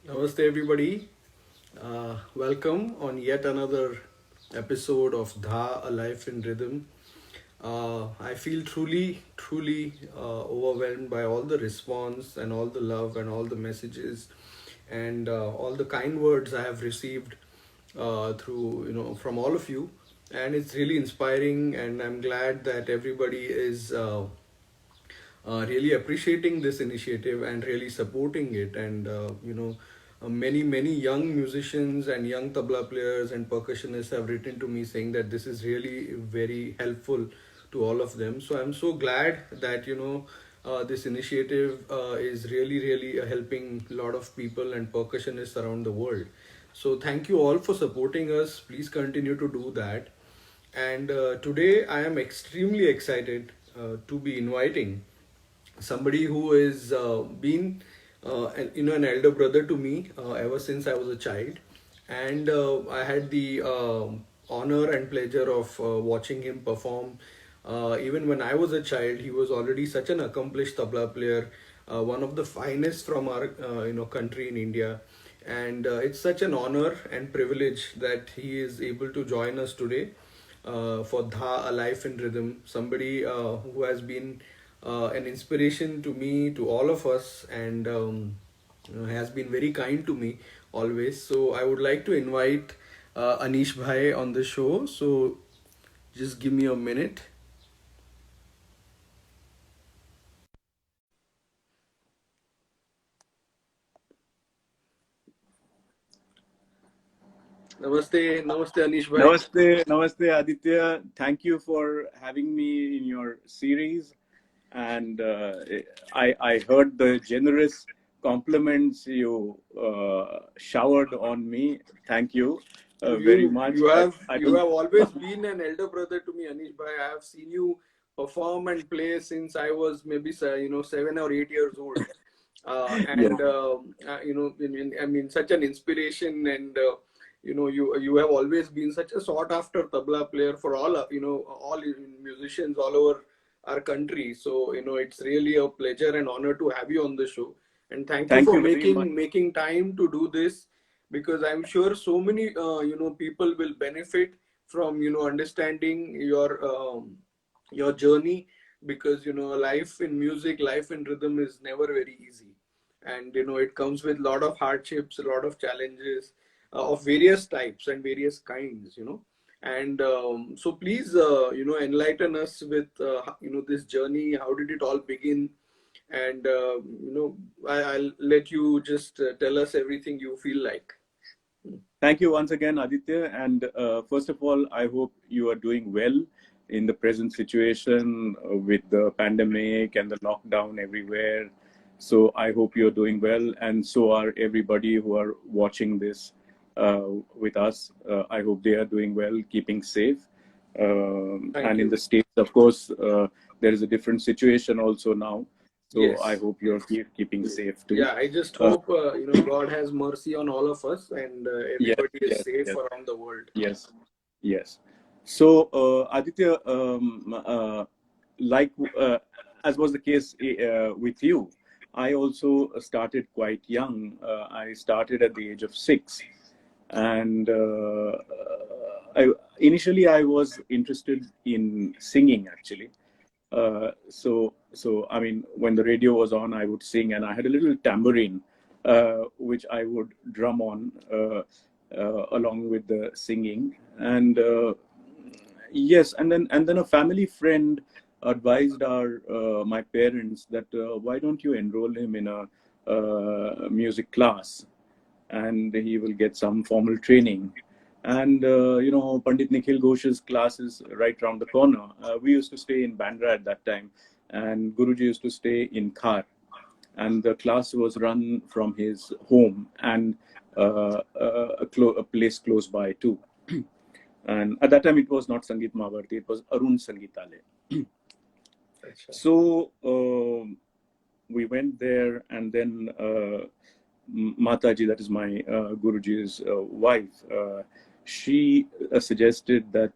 Namaste, everybody. Welcome on yet another episode of Dha, a Life in Rhythm. I feel truly overwhelmed by all the response and all the love and all the messages and all the kind words I have received through from all of you, and it's really inspiring. And I'm glad that everybody is. Really appreciating this initiative and really supporting it. And many young musicians and young tabla players and percussionists have written to me saying that this is really very helpful to all of them. So I'm so glad that this initiative is really helping a lot of people and percussionists around the world. So thank you all for supporting us. Please continue to do that. And today I am extremely excited to be inviting somebody who is been an elder brother to me ever since I was a child, and I had the honor and pleasure of watching him perform. Even when I was a child, he was already such an accomplished tabla player, one of the finest from our country in India, and it's such an honor and privilege that he is able to join us today for Dha, a Life in Rhythm. Somebody who has been an inspiration to me, to all of us, and has been very kind to me always. So I would like to invite Aneesh Bhai on the show. So just give me a minute. Namaste Anish bhai. Namaste, Aditya. Thank you for having me in your series. And I heard the generous compliments you showered on me. Thank you very You much. you have I you don't. have always been an elder brother to me, Anish bhai. I have seen you perform and play since I was maybe 7 or 8 years old. Yeah. And I mean, such an inspiration, and you have always been such a sought after tabla player for all all musicians all over our country. So it's really a pleasure and honor to have you on the show, and thank you Thank for you very much. making time to do this, because I'm sure so many people will benefit from understanding your journey, because life in music, life in rhythm is never very easy, and it comes with a lot of hardships, a lot of challenges of various types and various kinds, and so please enlighten us with this journey. How did it all begin? And I'll let you just tell us everything you feel like. Thank you once again, Aditya. And first of all, I hope you are doing well in the present situation with the pandemic and the lockdown everywhere. So I hope you're doing well, and so are everybody who are watching this with us. I hope they are doing well, keeping safe. Thank And in you. the States, of course, there is a different situation also now. So I Yes. hope you're keeping safe too. Yeah, I just Uh, hope God has mercy on all of us, and yes, everybody is yes, safe yes. around the world. Yes, yes. So, Aditya, like as was the case with you, I also started quite young. I started at the age of 6, and initially I was interested in singing actually. So I mean, when the radio was on, I would sing, and I had a little tambourine which I would drum on along with the singing. And yes, and then a family friend advised our my parents that why don't you enroll him in a music class, and he will get some formal training. And Pandit Nikhil Ghosh's class is right around the corner. We used to stay in Bandra at that time, and Guruji used to stay in Khar, and the class was run from his home and a place close by too. And at that time, it was not Sangeet Mahavarti; it was Arun Sangeetale. Acha. So we went there, and then Mataji, that is my Guruji's wife, she suggested that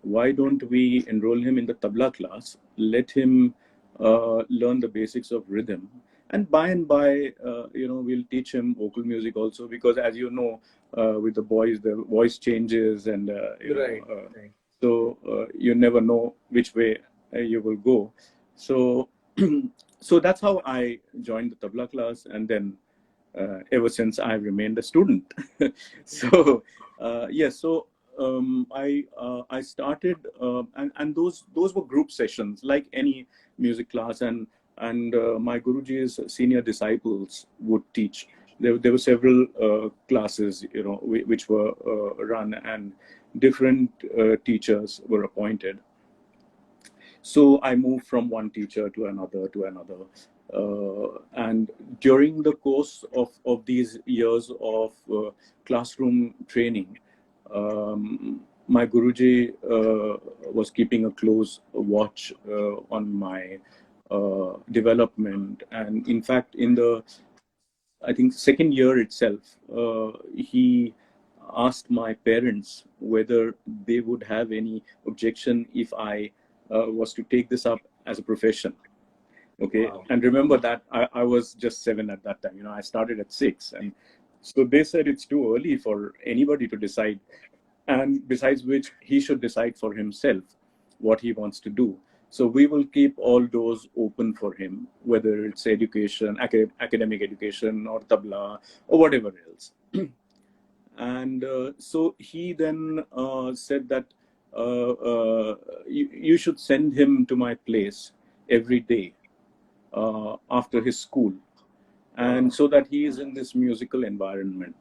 why don't we enroll him in the tabla class, let him learn the basics of rhythm, and by, we'll teach him vocal music also, because as you know, with the boys, the voice changes, and Right. Right. so you never know which way you will go. So so that's how I joined the tabla class, and then ever since I've remained a student. So yes, so I started, and those were group sessions like any music class, and my Guruji's senior disciples would teach. There were several classes, which were run, and different teachers were appointed. So I moved from one teacher to another to another. And during the course of these years of classroom training, my Guruji was keeping a close watch on my development. And in fact, in the, I think, second year itself, he asked my parents whether they would have any objection if I was to take this up as a profession. Okay. Wow. And remember that I was just 7 at that time. I started at 6. And so they said it's too early for anybody to decide. And besides which, he should decide for himself what he wants to do. So we will keep all doors open for him, whether it's education, academic education, or tabla, or whatever else. And so he then said that you should send him to my place every day after his school, and Wow. so that he is in this musical environment.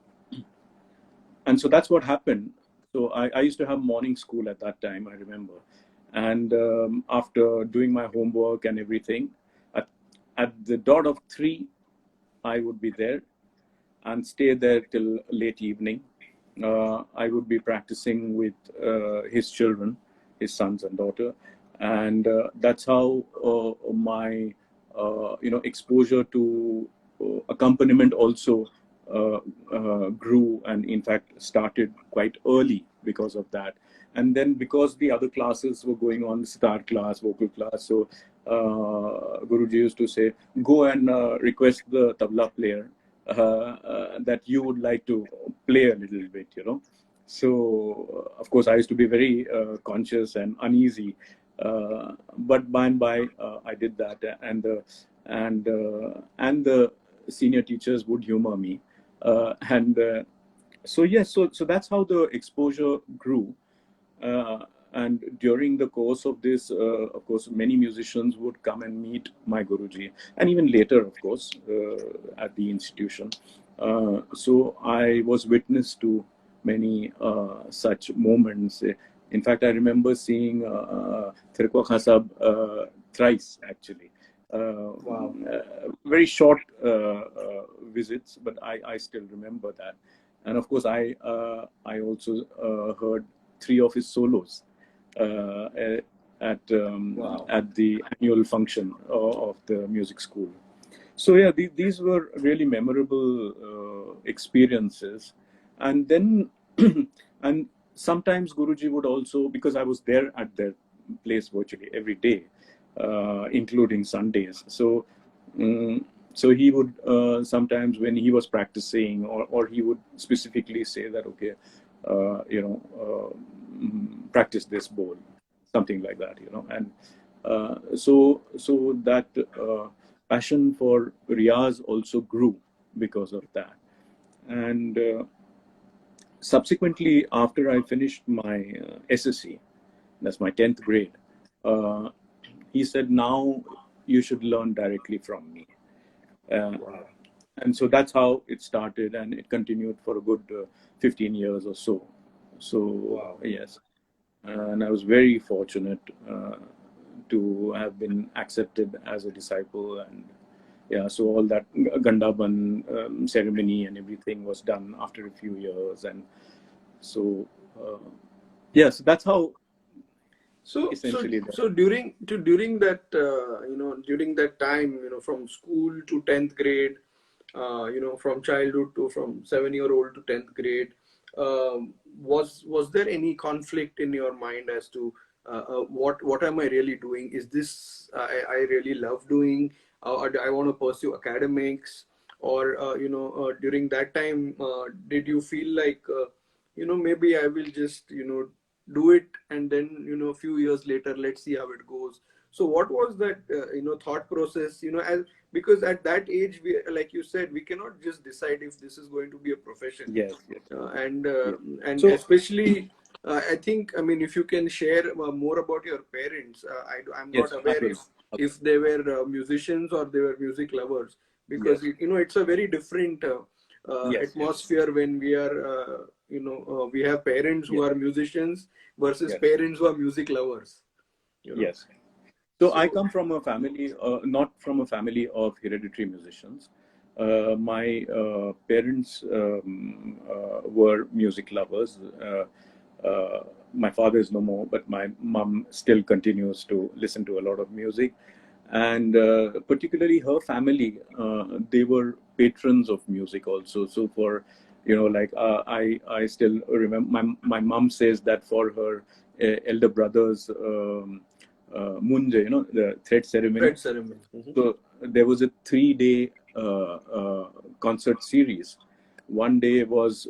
And so that's what happened. So I used to have morning school at that time, I remember. And after doing my homework and everything, at, at the dot of 3, I would be there and stay there till late evening. I would be practicing with his children, his sons and daughter, and that's how my exposure to accompaniment also grew, and in fact started quite early because of that. And then because the other classes were going on, star class, vocal class, so Guruji used to say, go and request the tabla player that you would like to play a little bit. So, of course, I used to be very conscious and uneasy. But by and by, I did that, and the senior teachers would humor me, and so yes, so that's how the exposure grew. Uh, and during the course of this, of course, many musicians would come and meet my Guruji, and even later, of course, at the institution. So I was witness to many such moments. In fact, I remember seeing Tirkwa Khan Sahab thrice, actually. Wow. Very short visits, but I still remember that. And of course, I also heard 3 of his solos uh, Wow. at the annual function of the music school. So yeah, these were really memorable experiences. And then and sometimes Guruji would also, because I was there at their place virtually every day, including Sundays. So so he would sometimes, when he was practicing, or he would specifically say that, okay, practice this bowl, something like that. And so that passion for Riyaz also grew because of that. And subsequently, after I finished my SSC, that's my 10th grade, uh, he said, now you should learn directly from me. Uh, Wow. and so that's how it started, and it continued for a good 15 years or so. So, Wow. yes. And I was very fortunate to have been accepted as a disciple. And yeah, so all that Gandaban ceremony and everything was done after a few years. And so, yes, that's how So, so, essentially that. so during that during that time, from school to 10th grade, from childhood to from 7-year-old to 10th grade, was there any conflict in your mind as to what am I really doing? Is this I really love doing? or I want to pursue academics, or during that time, did you feel like maybe I will just do it, and then a few years later, let's see how it goes. So what was that thought process, as because at that age, we, like you said, we cannot just decide if this is going to be a profession. Yes, yes, And yes. and So especially, I think, I mean, if you can share more about your parents. I'm not yes, I aware will. if they were musicians or they were music lovers, because Yes, it's a very different yes, yes, atmosphere when we are we have parents who yes, are musicians versus yes, parents who are music lovers. yes. So I So come from a family, not from a family of hereditary musicians. My parents were music lovers. My father is no more, but my mom still continues to listen to a lot of music. And particularly her family, they were patrons of music also. So for, like I still remember, my mom says that for her elder brothers, Munje, the thread ceremony. thread ceremony. So there was a 3 day concert series. One day was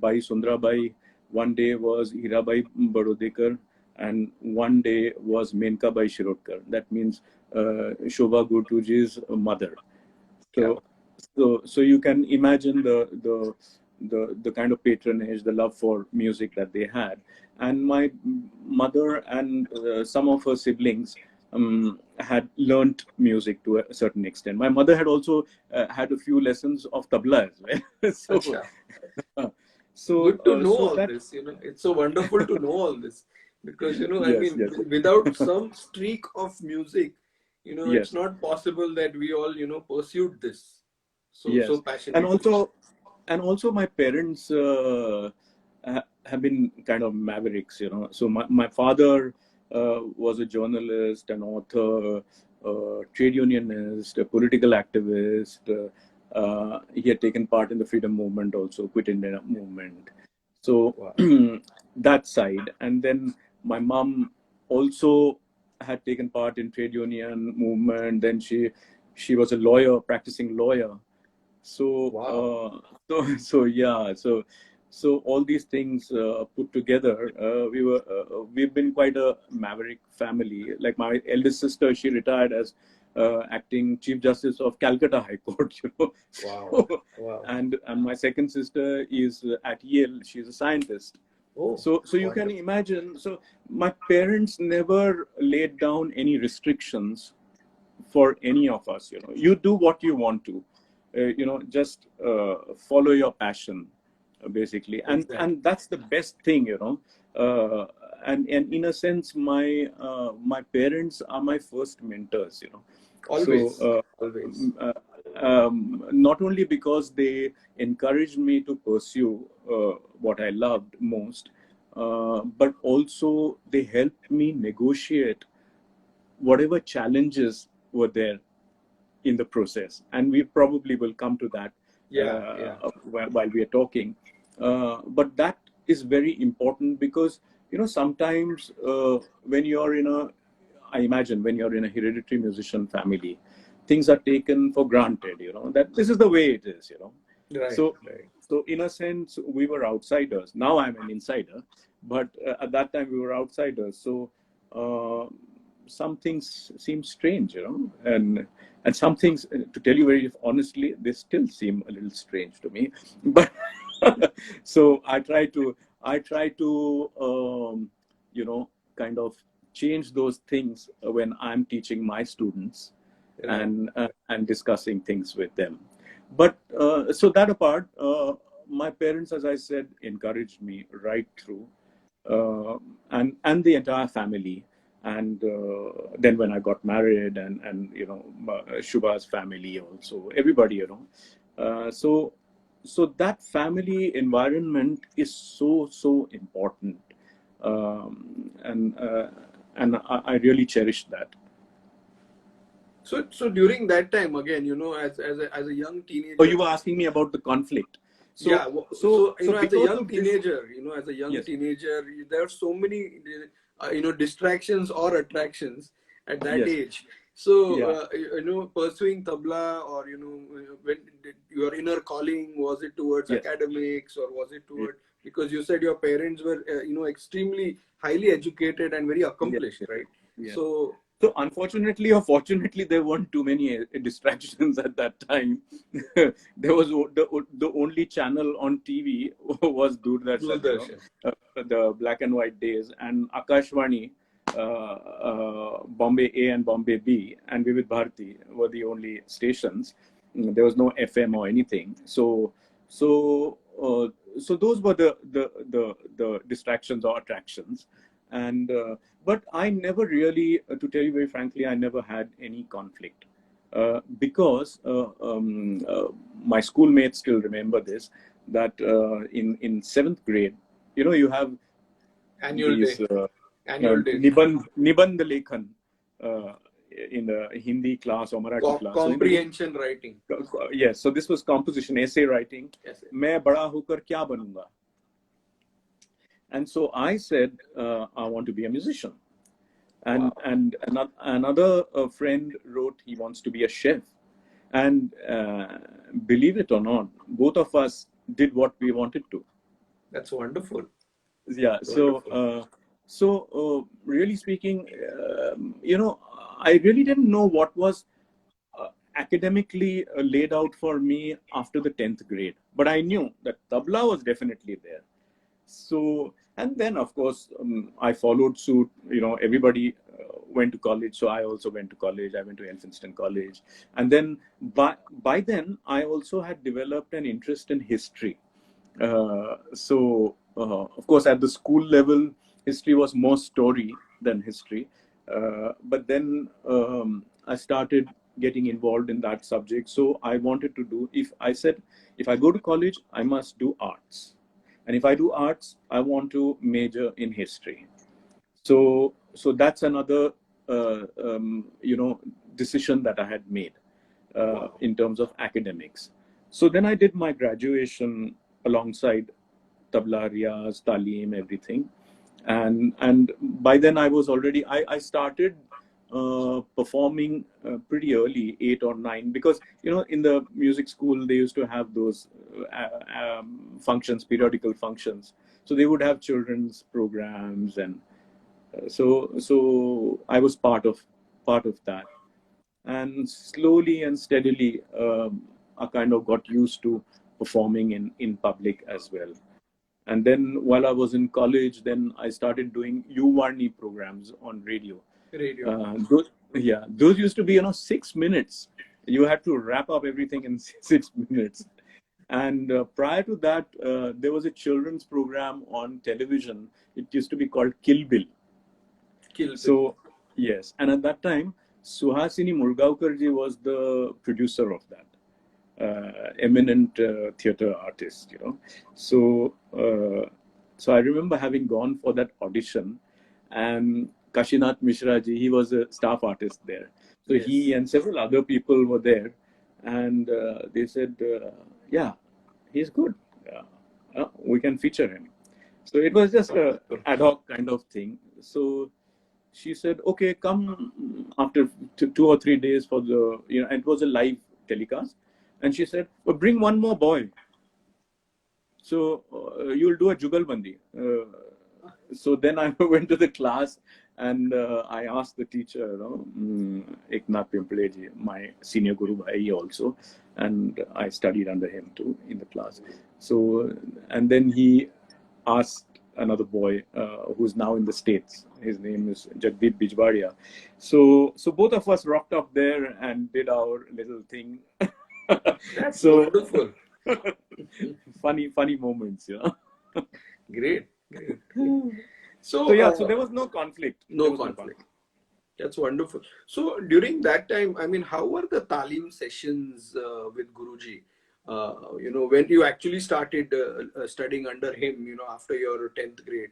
by Sundrabai, one day was Hirabai Barodekar, and one day was Menka Bai Shirodkar. That means Shobha Gurtuji's mother. Kya So, so you can imagine the kind of patronage, the love for music that they had. And my mother and some of her siblings had learnt music to a certain extent. My mother had also had a few lessons of tabla as well. so, Acha. uh, Good to know so all that this. It's so wonderful to know all this, because I yes, mean, yes, without some streak of music, it's yes, not possible that we all pursued this so yes, and passionately. also my parents have been kind of mavericks, so my father was a journalist, an author, trade unionist, a political activist. He had taken part in the freedom movement, also quit India movement. So Wow. that side. And then my mom also had taken part in trade union movement. Then she was a lawyer, practicing lawyer. So, Wow. so yeah, so all these things put together, we've been quite a maverick family. Like my eldest sister, she retired as acting Chief Justice of Calcutta High Court, Wow. So, Wow. and my second sister is at Yale. She's a scientist. Oh, So you can wonderful. imagine. So my parents never laid down any restrictions for any of us. You do what you want to, just follow your passion, basically. And Exactly. that's the best thing. And in a sense, my parents are my first mentors. So Always. Always. not only because they encouraged me to pursue what I loved most, but also they helped me negotiate whatever challenges were there in the process. And we probably will come to that Yeah. Yeah. while we are talking. But that is very important because, sometimes when you're in a, I imagine when you're in a hereditary musician family, things are taken for granted, that this is the way it is. Right. So, Right. so in a sense, we were outsiders. Now I'm an insider, but at that time we were outsiders. So uh, some things seem strange, and some things, to tell you very honestly, they still seem a little strange to me. But so I try to kind of change those things when I'm teaching my students Right. and discussing things with them. But so that apart, my parents, as I said, encouraged me right through, uh, and the entire family. And then when I got married, and Shubha's family also, everybody, so that family environment is so important, and I really cherish that. So during that time, again, as a young Oh, teenager. you were asking me about the conflict. Yeah. So so So so as a because young of this, teenager, yes, there are so many, distractions or attractions at that yes, age. So, Yeah, pursuing tabla, or when did your inner calling, was it towards yes, academics, or was it yes, toward, because you said your parents were, extremely highly educated and very yes, accomplished, yes, right? yes. So, So unfortunately or fortunately, there weren't too many distractions at that time. There was the only channel on TV was Doordarshan, Doordarshan. the black and white days, and Akashvani, Bombay A and Bombay B, and Vivid Bharati were the only stations. There was no FM or anything. So those were the distractions or attractions, and but I never really, to tell you very frankly, I never had any conflict because my schoolmates still remember this, that in seventh grade, you have Annual these day, annual days, Nibandh Lekhan uh, in the Hindi class or Marathi class. So in the comprehension writing. yes, so this was composition, essay writing. Yes, yes. मैं बड़ा होकर क्या बनूंगा? And so I said, I want to be a musician. And Wow, another friend wrote he wants to be a chef. And believe it or not, both of us did what we wanted to. that's wonderful. Yeah. So Wonderful. really speaking, I really didn't know what was academically laid out for me after the 10th grade, but I knew that tabla was definitely there. So, and then of course, I followed suit. Everybody went to college, so I also went to college. I went to Elphinstone College, and then by then I also had developed an interest in history. Of course, at the school level, history was more story than history. But then I started getting involved in that subject. So I wanted to do, if I go to college, I must do arts. And if I do arts, I want to major in history. So that's another, decision that I had made Wow. in terms of academics. So then I did my graduation alongside tabla, riyaz, talim, everything, and by then I started performing pretty early, 8 or 9, because in the music school they used to have those functions, periodical functions. So they would have children's programs, and so I was part of that, and slowly and steadily I kind of got used to performing in public as well. And then while I was in college, then I started doing Uvarni programs on radio. Radio. Those used to be 6 minutes. You had to wrap up everything in 6 minutes. And prior to that, there was a children's program on television. It used to be called Kill Bill. Kill Bill. So, yes. And at that time, Suhasini Murgaokarji was the producer of that. Eminent theater artist. So I remember having gone for that audition, and Kashinath Mishra ji, he was a staff artist there. So Yes. he and several other people were there, and they said, yeah, he's good. We can feature him. So it was just a ad hoc kind of thing. So she said, okay, come after 2 or 3 days for the, it was a live telecast. And she said, well, bring one more boy. So you'll do a jugalbandi. So then I went to the class, and I asked the teacher, Eknath Pimpleji, my senior guru bhai also, and I studied under him too in the class. So, and then he asked another boy who's now in the States. His name is Jagdeep Bijwaria. So both of us rocked up there and did our little thing. That's So wonderful. funny moments. Great. Great. So So, yeah, so there was no conflict. There no was no conflict. conflict. That's wonderful. So during that time, I mean, how were the talim sessions with Guruji? When you actually started studying under him, after your 10th grade.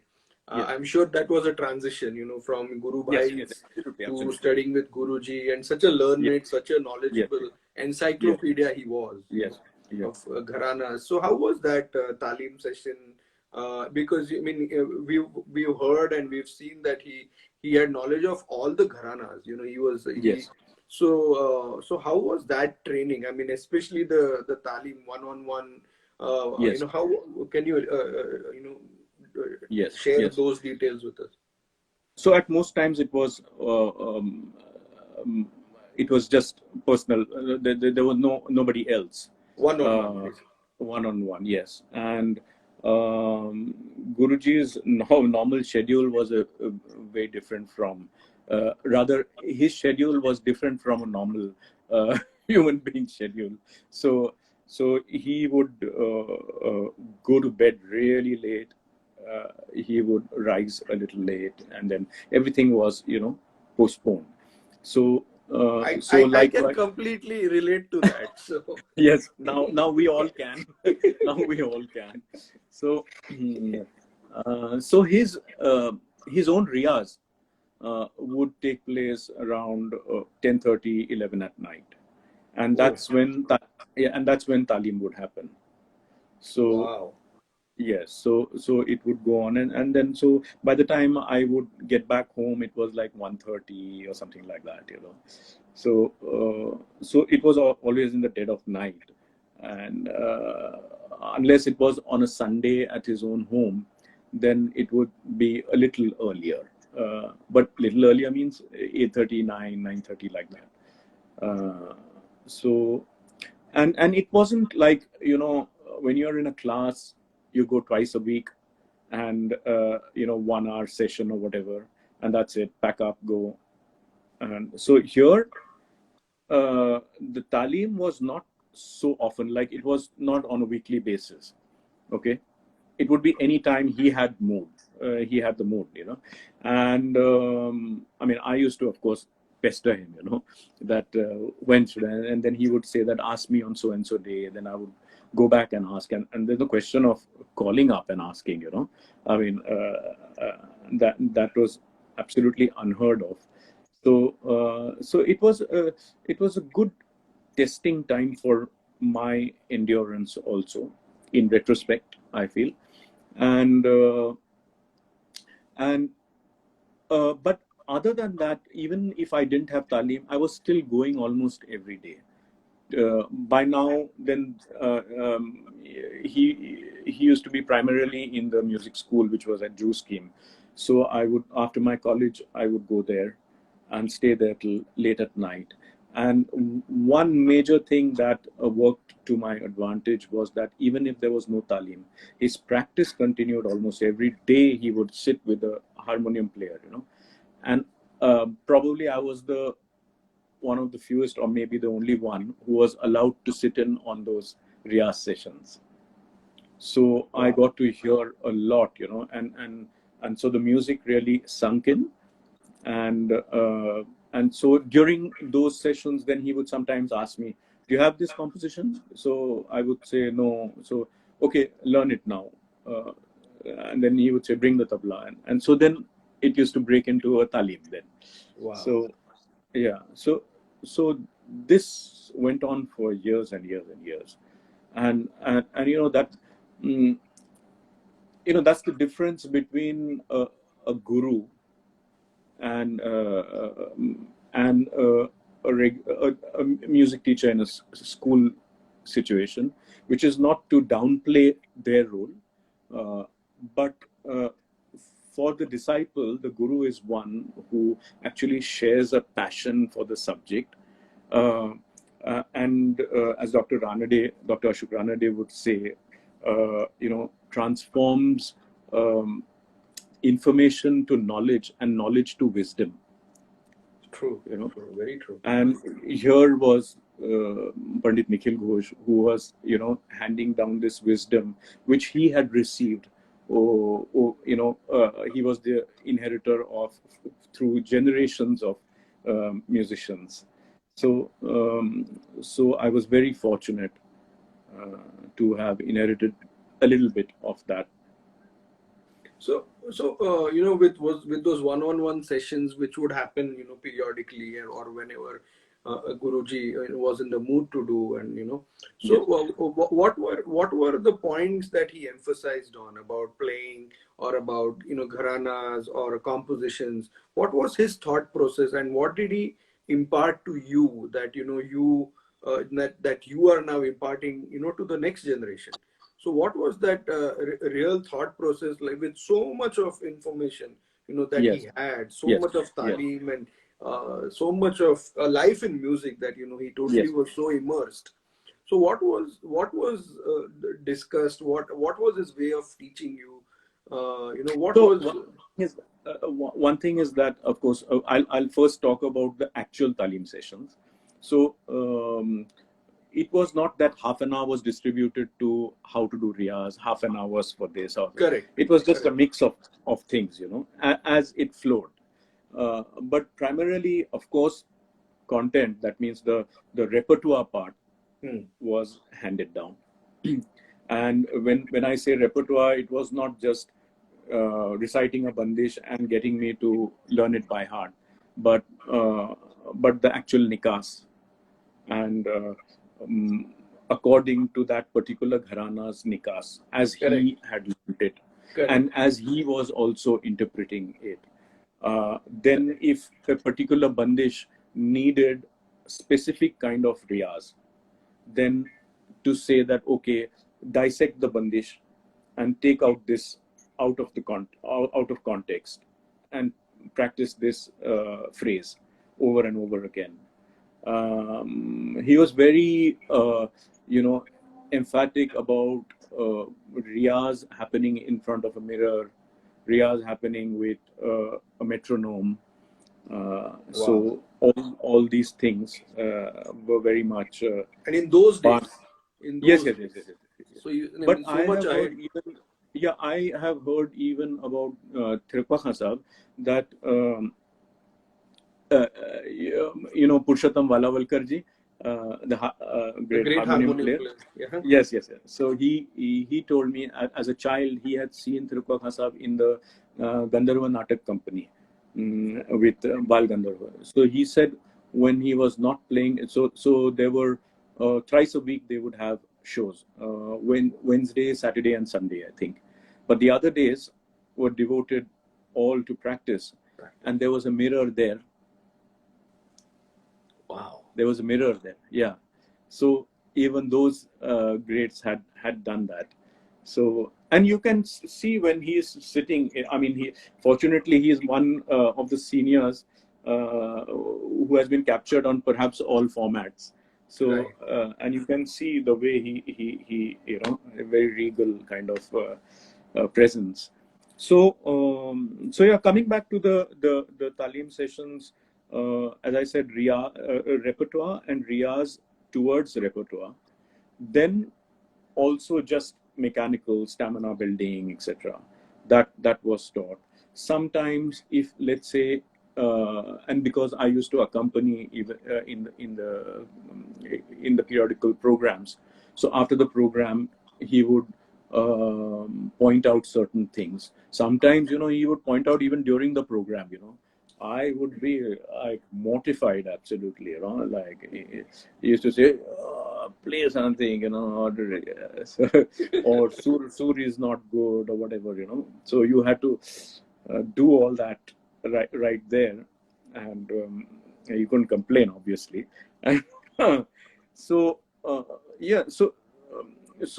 Yes, I'm sure that was a transition, from Guru yes, Bhais absolutely, to absolutely. studying with Guruji, and such a Yes, learned, such a yes, knowledgeable yes, encyclopedia he was, yes, yes. of gharanas. So how was that talim session? Because I mean, we've heard and we've seen that he had knowledge of all the gharanas. He was he Yes. So how was that training? I mean, especially the talim one-on-one. Yes, How can you yes, share yes. those details with us? So at most times um, it was just personal. There was nobody else. One-on-one, Uh, basically. One on one, yes. And um, Guruji's normal schedule was a way different from. Rather, his schedule was different from a normal human being schedule. So, so he would go to bed really late. He would rise a little late, and then everything was, postponed. So, so I can likewise, completely relate to that. So yes. Now we all can. Now we all can. So, so his own riyaz would take place around 10:30, 11 at night, and oh yeah, and that's when talim would happen. So wow. yes, so it would go on, and then so by the time I would get back home, it was like 1:30 or something like that. So so it was always in the dead of night, and unless it was on a Sunday at his own home, then it would be a little earlier. But little earlier means 8:30, 9:30 like that. So and it wasn't like when you're in a class you go twice a week and 1 hour session or whatever, and that's it, pack up, go. And so here the talim was not so often, like it was not on a weekly basis. Okay, it would be any time he had mood. He had the mood. And I mean, I used to, of course, pester him, that when should I, and then he would say that ask me on so and so day. Then I would go back and ask, and there's no question of calling up and asking. I mean, that was absolutely unheard of. So so it was a good testing time for my endurance also, in retrospect, I feel. And uh, and but other than that, even if I didn't have talim, I was still going almost every day. By now, then he used to be primarily in the music school, which was at Jew Scheme. So I would, after my college, I would go there and stay there till late at night. And one major thing that worked to my advantage was that even if there was no talim, his practice continued almost every day. He would sit with a harmonium player. And probably I was the one of the fewest, or maybe the only one, who was allowed to sit in on those Riyaz sessions. So I Wow. got to hear a lot, and so the music really sunk in. And so during those sessions, then he would sometimes ask me, "Do you have this composition?" So I would say no. So okay, learn it now. Uh, and then he would say, "Bring the tabla," and so then it used to break into a talim then. Wow. So yeah, so this went on for years and years and years, and that mm, that's the difference between a guru and and a music teacher in a school situation, which is not to downplay their role, uh, but uh, for the disciple, the guru is one who actually shares a passion for the subject. Uh, and as Dr. Ashok Ranade would say, transforms um, information to knowledge and knowledge to wisdom. True. You know, True. Very true. and here was Pandit Nikhil Ghosh, who was handing down this wisdom which he had received. He was the inheritor of through generations of musicians. So so I was very fortunate to have inherited a little bit of that. So with those one-on-one sessions, which would happen, periodically, or whenever a Guruji was in the mood to do, and Yes. what were the points that he emphasized on about playing, or about gharanas or compositions? What was his thought process, and what did he impart to you, that you that you are now imparting to the next generation? So what was that real thought process like, with so much of information that he Yes, had, so yes, much of yes, talim, and so much of life in music, that he totally yes. was so immersed? So what was discussed? What was his way of teaching you? What So was? one thing is that, of course, I'll first talk about the actual talim sessions. So it was not that half an hour was distributed to how to do riyaz, half an hour was for this. Or Correct. it was just a Correct. mix of things, as it flowed. But primarily, of course, content. That means the repertoire part Hmm. was handed down. And when I say repertoire, it was not just reciting a bandish and getting me to learn it by heart, but uh, but the actual nikas, and um, according to that particular gharana's nikas, as Correct. he had learned it, Correct. and as he was also interpreting it. Then, Correct. if a particular bandish needed specific kind of riyaz, then to say that, okay, dissect the bandish and take out this out of context, and practice this phrase over and over again. He was very emphatic about riyaz happening in front of a mirror, riyaz happening with a metronome. Wow. So all these things were very much And in those part. days, in Yes, those yes, yes, days, yes, yes, yes, yes. so I But mean, so I much have heard ahead. even, yeah, I have heard even about Tirupakha Khan Sahib, that Purushottam Valavalkar ji, the The great great harmonium harmonium player. player. Yeah. Yes, yes, yes. So he told me, as a child he had seen Tirupakha Khan Sahib in the Gandharva Natak company, with Bal Gandharva. So he said when he was not playing, so there were thrice a week they would have shows, Wednesday, Saturday, and Sunday, I think. But the other days were devoted all to practice, Practice. and there was a mirror there. Wow. There was a mirror there. Yeah. So even those greats had done that. So, and you can see when he is sitting. I mean, he fortunately he is one of the seniors who has been captured on perhaps all formats. So, Right. and you can see the way he a very regal kind of presence. So, so yeah, coming back to the talim sessions, as I said, repertoire and riyaz towards repertoire, then also just mechanical stamina building, etc. That was taught. Sometimes, if let's say, and because I used to accompany even in the periodical programs, so after the program he would point out certain things. Sometimes he would point out even during the program. I would be like mortified, absolutely. Like he used to say, play something, or sur is not good or whatever. So you had to do all that right there, and you couldn't complain, obviously. And so yeah, so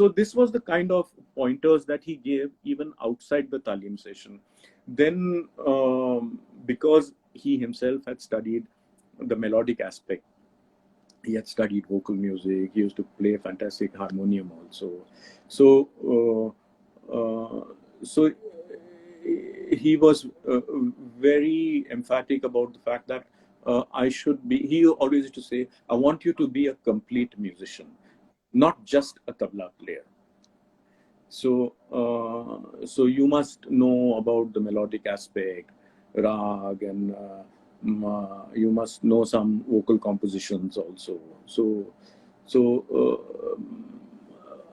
this was the kind of pointers that he gave even outside the talim session. Then, because he himself had studied the melodic aspect, he had studied vocal music. He used to play fantastic harmonium also. So, so he was very emphatic about the fact that I should be. He always used to say, "I want you to be a complete musician, not just a tabla player." So you must know about the melodic aspect, rag, and you must know some vocal compositions also. So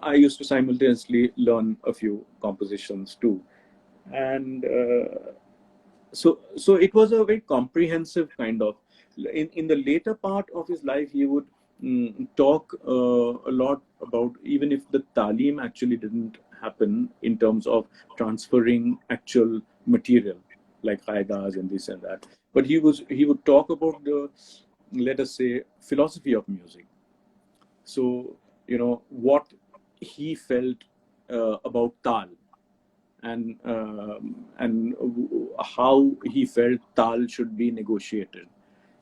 I used to simultaneously learn a few compositions too, and so it was a very comprehensive kind of. In the later part of his life, he would talk a lot about, even if the talim actually didn't happen in terms of transferring actual material like qaidas and this and that, but he would talk about let us say, philosophy of music. So, what he felt about tal, and how he felt tal should be negotiated.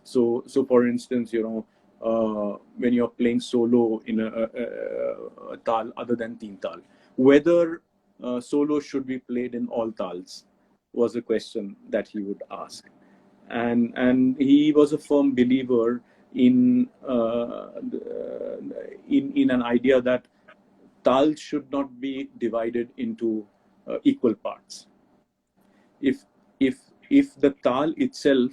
So for instance, when you're playing solo in a tal other than teen tal, whether solo should be played in all tals was a question that he would ask, and he was a firm believer in in an idea that tal should not be divided into equal parts. If if the tal itself,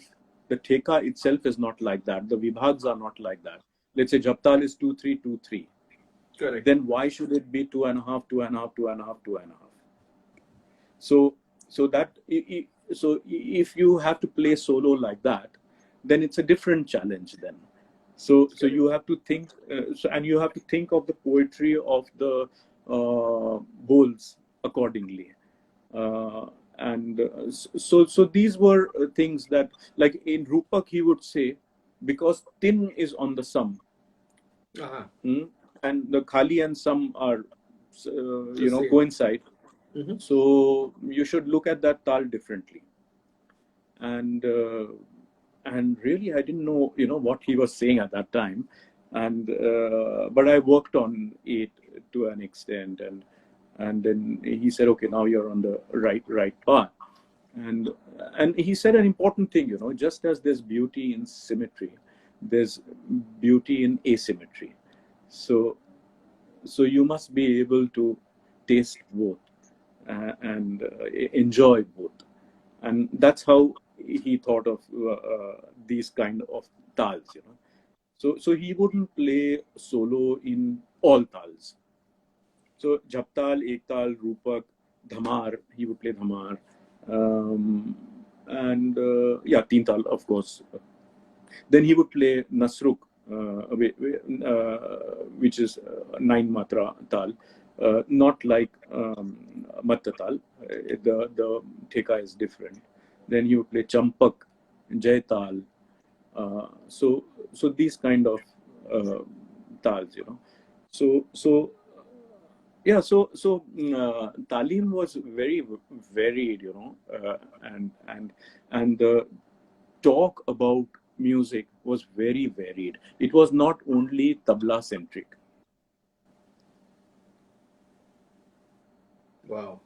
the theka itself is not like that, the vibhags are not like that. Let's say jab tal is 2 3 2 3, Correct. then why should it be 2.5 2.5 2.5 2.5? So so that so if you have to play solo like that, then it's a different challenge then. So Correct. you have to think, and you have to think of the poetry of the bowls accordingly. And so these were things that, like in Rupak, he would say, because tin is on the sum, Uh-huh. and the khali and sum are The same. coincide. Mm-hmm. So you should look at that tal differently. And uh, and really, I didn't know what he was saying at that time, and but I worked on it to an extent, and then he said, okay, now you're on the right path. And and he said an important thing, just as there's beauty in symmetry, there's beauty in asymmetry. So so you must be able to taste both, and enjoy both. And that's how he thought of these kind of tals. So he wouldn't play solo in all tals. So Jhaptal, Ektal, Rupak, Dhamar, he would play Dhamar. And yeah, Teental, of course. Then he would play Nasruk, which is nine matra tal, not like Matta tal. The theka is different. Then he would play Champak, Jai tal. So these kind of tals. So yeah, talim was very varied, and the talk about music was very varied. It was not only tabla centric. Wow.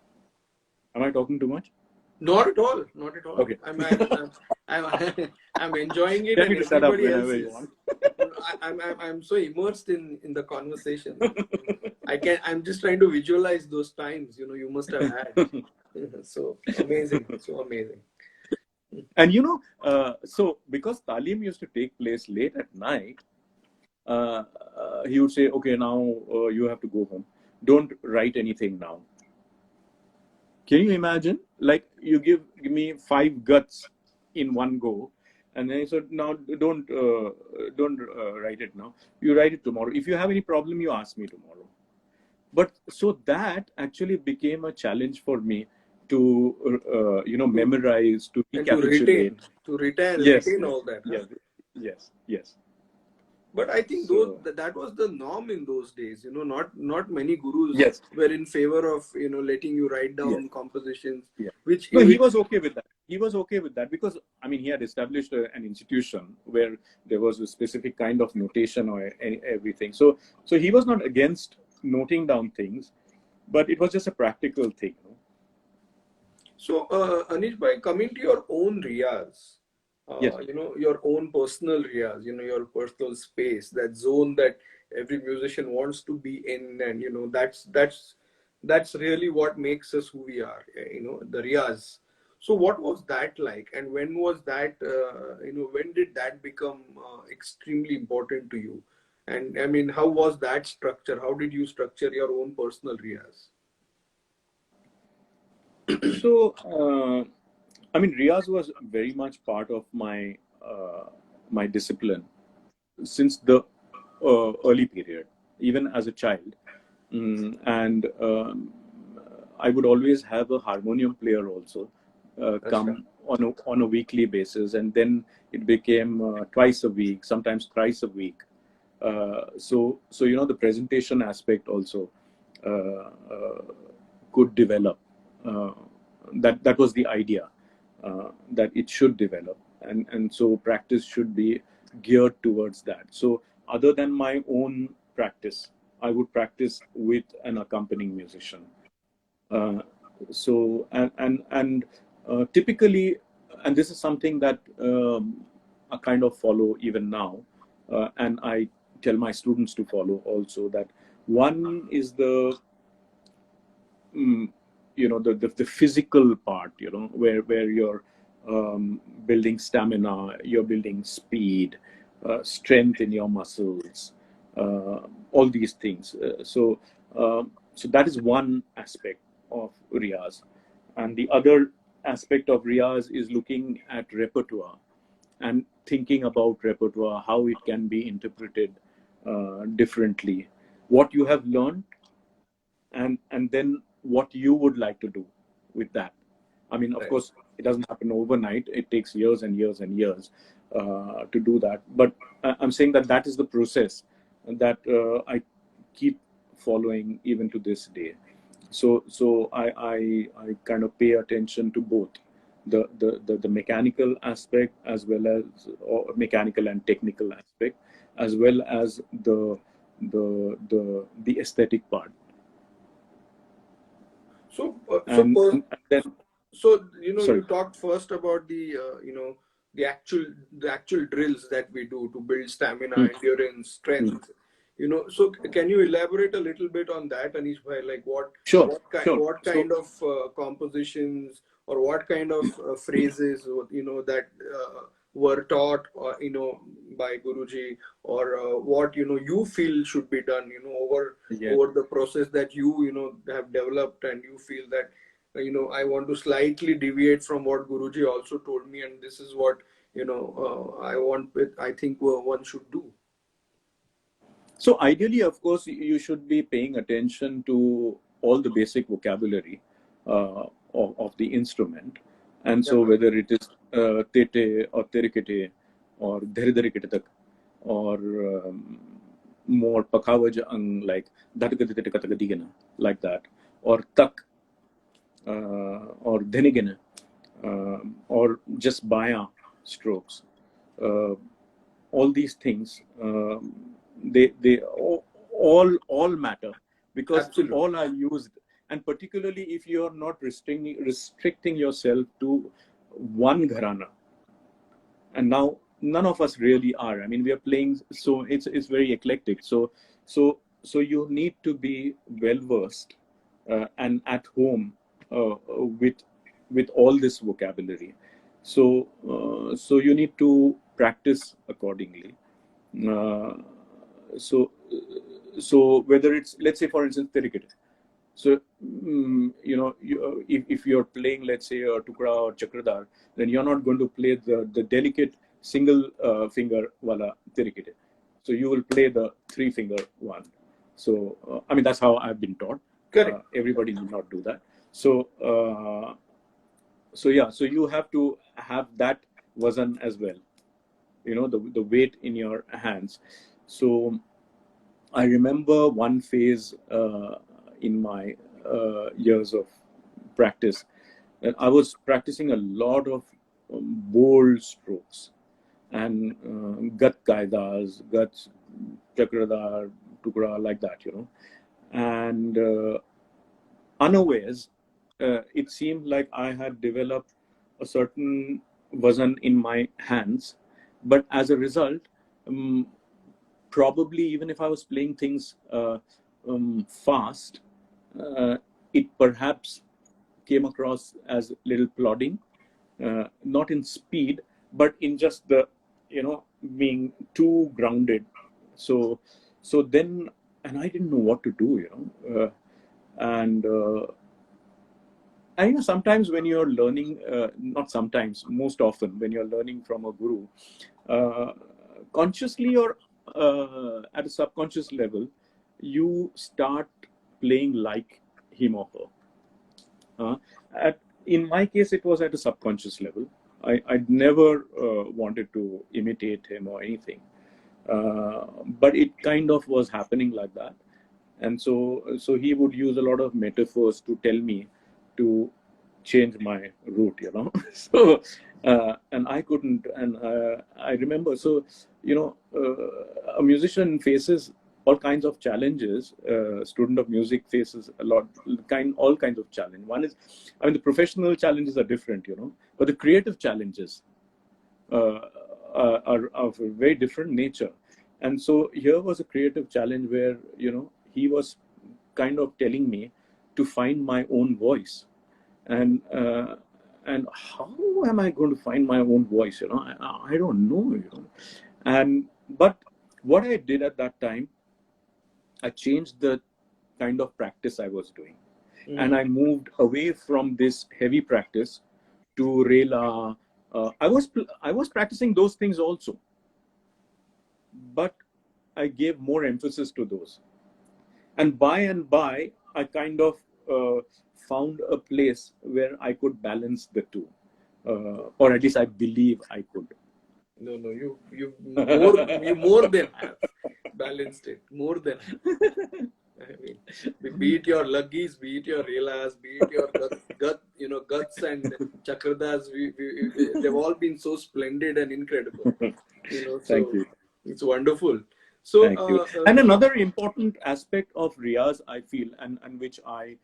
Am I talking too much? Not at all. Not at all. Okay. I'm I'm enjoying it, Tell and me to shut up everybody else whenever you is. want. I'm so immersed in the conversation. I'm just trying to visualize those times. You must have had. So amazing. So amazing. And so because talim used to take place late at night, he would say, okay, now you have to go home. Don't write anything now. Can you imagine? Like, you give me 5 guts in one go, and then he said, "Now don't write it now. You write it tomorrow. If you have any problem, you ask me tomorrow." But so that actually became a challenge for me to To memorize, to and to recapitulate. Yes, retain all that, huh? yes, yes, yes. But I think So that was the norm in those days. Not many gurus yes, were in favor of letting you write yes. down compositions, Yeah. which No, he which was okay with that. He was okay with that because, I mean, he had established an institution where there was a specific kind of notation or everything. So he was not against noting down things, but it was just a practical thing. So, Anish, by coming to your own riyas, Yes. your own personal riyas, your personal space, that zone that every musician wants to be in, and that's really what makes us who we are. The riyas. So, what was that like, and when was that? When did that become extremely important to you? And I mean, how was that structure? How did you structure your own personal riyas? So, I mean, Riyaz was very much part of my discipline since the early period, even as a child. And I would always have a harmonium player also Acha. come on a weekly basis, and then it became twice a week, sometimes thrice a week. So the presentation aspect also could develop. Uh, that was the idea, that it should develop, and so practice should be geared towards that. So other than my own practice, I would practice with an accompanying musician. Uh, so typically, and this is something that I kind of follow even now, and I tell my students to follow also, that one is mm, the physical part, where you're building stamina, you're building speed, strength in your muscles, all these things. So that is one aspect of Riyaz. And the other aspect of Riyaz is looking at repertoire and thinking about repertoire, how it can be interpreted differently, what you have learned, and then what you would like to do with that. I mean, of Right. course, it doesn't happen overnight. It takes years and years and years to do that. But I'm saying that is the process that I keep following even to this day. So I kind of pay attention to both the mechanical aspect, as well as, or mechanical and technical aspect, as well as the aesthetic part. So, And then, so you sorry. talked first about the the actual drills that we do to build stamina, Hmm, endurance, hmm. strength. So can you elaborate a little bit on that, Anish bhai? Like Sure, sure. what So, kind of compositions, or what kind of phrases that were taught, by Guruji, or what you feel should be done yeah. over the process that you have developed, and you feel that I want to slightly deviate from what Guruji also told me, and this is what I think one should do. So ideally, of course, you should be paying attention to all the basic vocabulary of the instrument. And Yeah. so whether it is tete or terikete or dheridarikete tak, or more pakavaja ang, like datakatitikatakadigan, like that, or tak, or dhenigana, or just baya strokes. Uh, all these things, they all matter, because Absolutely. all are used. And particularly if you are not restricting yourself to one gharana, and now none of us really are. I mean, we are playing, so it's very eclectic. So you need to be well versed and at home with all this vocabulary. So you need to practice accordingly. uh, so so whether it's, let's say, for instance, cricket. So if you're playing, let's say, a tukra or chakradar, then you're not going to play the delicate single finger wala tirikite. So you will play the three finger one. So I mean, that's how I've been taught. Correct. Everybody will not do that. So yeah, so you have to have that wazan as well, the weight in your hands. So I remember one phase in my years of practice, that I was practicing a lot of bold strokes and gut kaidas, gut chakradar, tukra, like that. And unawares, it seemed like I had developed a certain wazan in my hands, but as a result, um, probably even if I was playing things fast, uh, it perhaps came across as a little plodding, not in speed, but in just the, being too grounded. So, so then, and I didn't know what to do. And sometimes when you're learning, not sometimes, most often when you're learning from a guru, uh, consciously or at a subconscious level, you start playing like him or her. In my case, it was at a subconscious level. I'd never wanted to imitate him or anything. But it kind of was happening like that. And so he would use a lot of metaphors to tell me to change my route, So, and I couldn't. And I remember, so, a musician faces all kinds of challenges. Student of music faces all kinds of challenge. One is, I mean, the professional challenges are different, but the creative challenges uh, are of a very different nature. And so here was a creative challenge where, he was kind of telling me to find my own voice. And how am I going to find my own voice? I don't know. But what I did at that time, I changed the kind of practice I was doing, and I moved away from this heavy practice to Rela. I was practicing those things also, but I gave more emphasis to those. And by, I kind of found a place where I could balance the two, or at least I believe I could. No, you more than have balanced it. More than have. I mean, be it your luggies, be it your relas, be it your guts and chakradas, they've all been so splendid and incredible. Thank So you. it's wonderful. So, Thank you. And another important aspect of Riyaz, I feel, and which I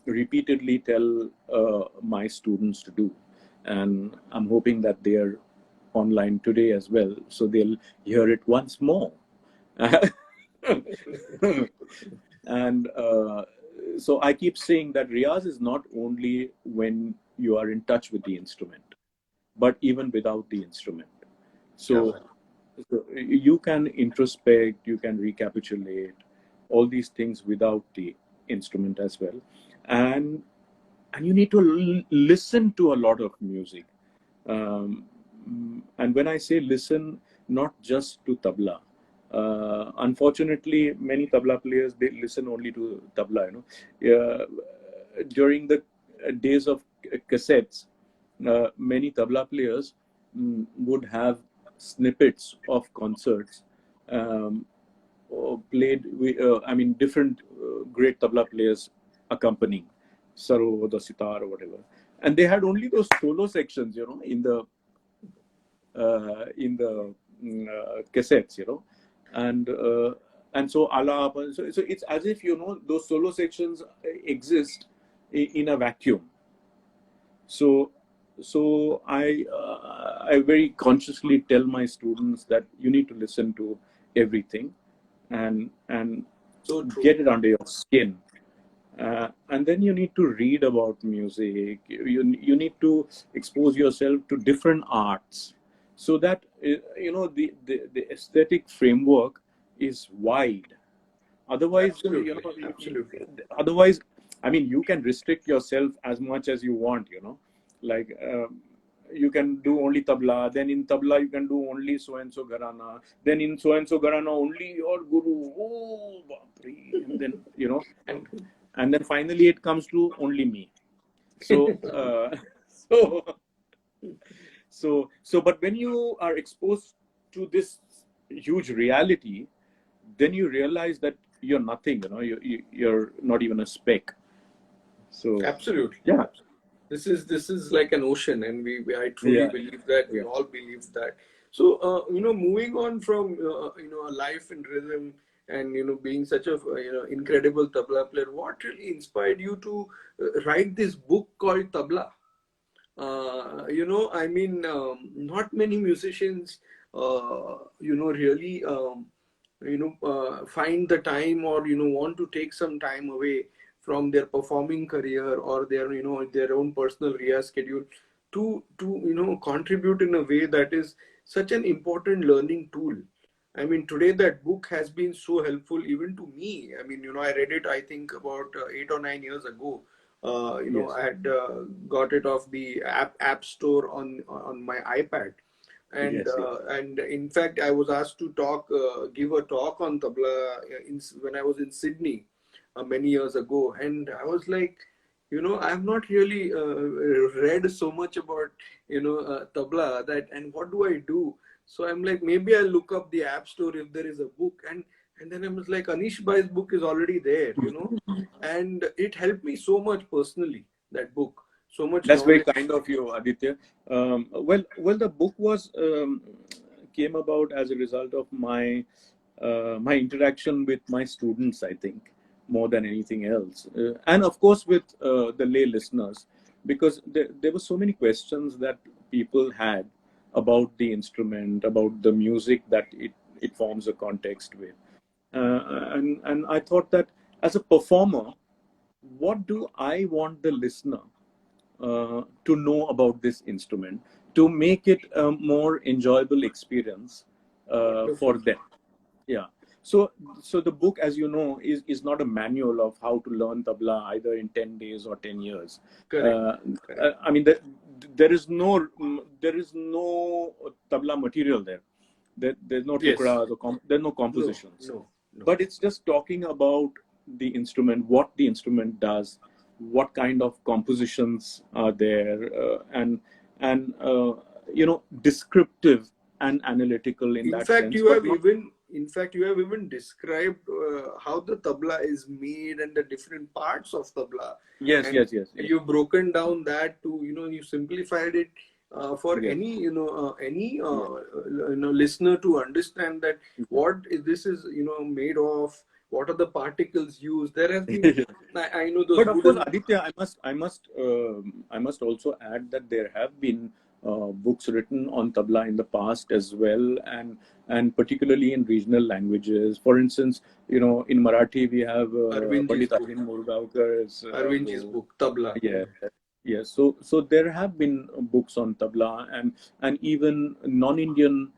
repeatedly tell my students to do, and I'm hoping that they are online today as well, so they'll hear it once more. And so I keep saying that Riyaz is not only when you are in touch with the instrument, but even without the instrument. So, so you can introspect, you can recapitulate all these things without the instrument as well, and you need to listen to a lot of music. Um, and when I say listen, not just to tabla. Unfortunately, many tabla players, they listen only to tabla. During the days of cassettes, many tabla players would have snippets of concerts played with, I mean, different great tabla players accompanying Saro, the sitar, or whatever. And they had only those solo sections, in the cassettes, and so alap. So it's as if those solo sections exist in a vacuum. So I very consciously tell my students that you need to listen to everything, and so true. get it under your skin. And then you need to read about music. You need to expose yourself to different arts, so that the aesthetic framework is wide. Otherwise, Absolutely. otherwise, I mean, you can restrict yourself as much as you want. Like you can do only tabla. Then in tabla you can do only so and so gharana. Then in so and so gharana only your guru. Oh, baapre. And then and then finally it comes to only me. So so but when you are exposed to this huge reality, then you realize that you're nothing. You're not even a speck. So Absolutely. yeah. This is like an ocean, and I truly Yeah. believe that. We Yeah. all believe that. So moving on from a life in rhythm, and being such a incredible tabla player, what really inspired you to write this book called Tabla? I mean, not many musicians really find the time, or want to take some time away from their performing career, or their own personal riyaz schedule, to contribute in a way that is such an important learning tool. I mean, today that book has been so helpful even to me. I mean, I read it, I think, about 8 or 9 years ago. Yes. I had got it off the app store on my iPad, and Yes. Yes. in fact, I was asked to give a talk on tabla when I was in Sydney many years ago, and I was like, I have not really read so much about, tabla, that, and what do I do? So I'm like, maybe I'll look up the app store if there is a book. And then I was like, Anish Bhai's book is already there, and it helped me so much personally, that book. So much That's very knowledge. kind of you, Aditya. Well, the book was came about as a result of my interaction with my students, I think, more than anything else, and of course with the lay listeners, because there were so many questions that people had about the instrument, about the music that it forms a context with, and I thought that as a performer, what do I want the listener to know about this instrument to make it a more enjoyable experience for Wonderful. them. Yeah. So the book, as you know, is not a manual of how to learn tabla either in 10 days or 10 years. Correct. uh, Correct. I mean, there is no tabla material there. There's no Yes. tukras or there's no No, compositions, no, no. but it's just talking about the instrument, what the instrument does, what kind of compositions are there, and descriptive and analytical in In that fact, sense, you but have not. even, described how the tabla is made and the different parts of tabla, Yes, and yes, yes, yes, you've broken down that to, you simplified it for yes, any listener to understand that what this is, made of, what are the particles used. There has been, yes. I know those But of course, wooden. Aditya, I must also add that there have been books written on tabla in the past as well, and particularly in regional languages. For instance, in Marathi we have Arvindji's Pandit book, Arvind Murgavkar's Arvindji's book. book, Tabla. Yeah, yeah. So there have been books on tabla, and even non-Indian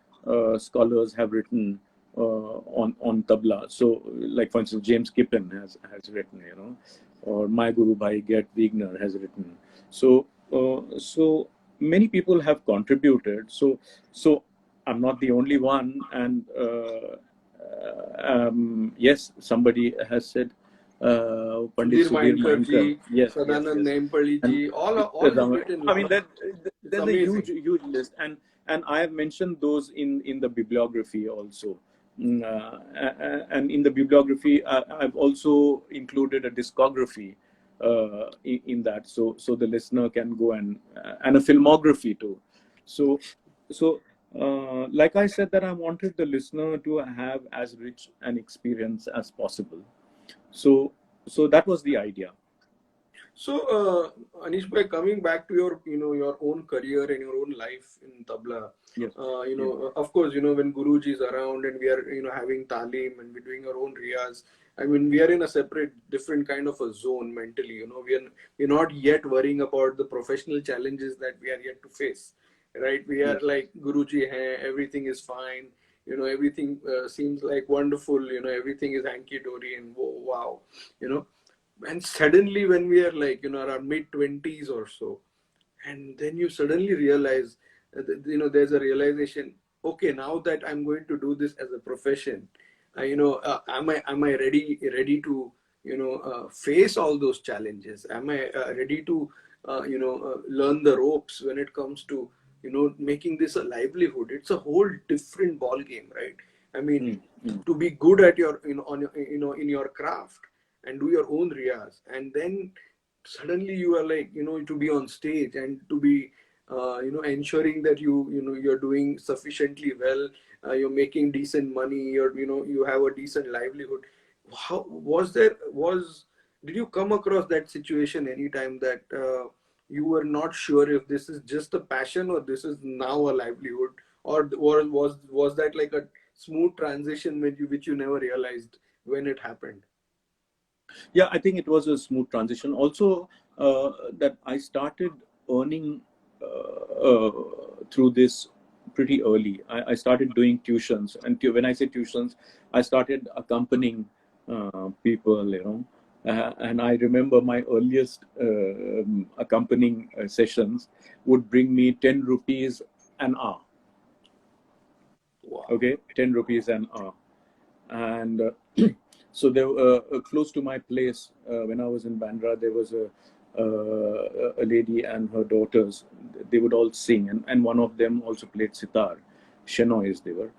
scholars have written on tabla. So, like for instance, James Kippen has written, or my Guru Bhai Gert Wigner has written. So many people have contributed. So I'm not the only one, and yes, somebody has said Pandit Sudhir Sudhir Mainkar. Mainkarji, Yes, yes, Sadanand yes. And Nempaliji, all have written I a mean, lot. It's there's a huge, amazing. huge list, and I have mentioned those in the bibliography also. And in the bibliography, I've also included a discography in that, so the listener can go and a filmography too. So like I said, that I wanted the listener to have as rich an experience as possible. So that was the idea. So, Anish bhai, coming back to your, your own career and your own life in tabla, Yes, yes, of course, when Guruji is around and we are, having talim and we're doing our own riyas. I mean, we are in a separate, different kind of a zone mentally. We're not yet worrying about the professional challenges that we are yet to face, right? We are yes. like Guruji hai, everything is fine. Everything seems like wonderful. Everything is hanky dory and wow. You know, and suddenly when we are like around mid 20s or so, and then you suddenly realize there's a realization, okay, now that I'm going to do this as a profession, am I ready to face all those challenges? Am I ready to learn the ropes when it comes to making this a livelihood? It's a whole different ball game, right? I mean, Mm, mm. to be good at your on your, in your craft and do your own riyas, and then suddenly you are like to be on stage and to be ensuring that you're doing sufficiently well, you're making decent money, you have a decent livelihood. How was did you come across that situation anytime that you were not sure if this is just a passion or this is now a livelihood, or was that like a smooth transition which you never realized when it happened? Yeah, I think it was a smooth transition. Also, that I started earning through this pretty early. I started doing tuitions, and when I say tuitions, I started accompanying people. And I remember my earliest accompanying sessions would bring me 10 rupees an hour. Wow. Okay, 10 rupees an hour, and so there, close to my place, when I was in Bandra, there was a lady and her daughters. They would all sing, and one of them also played sitar, shenois they were.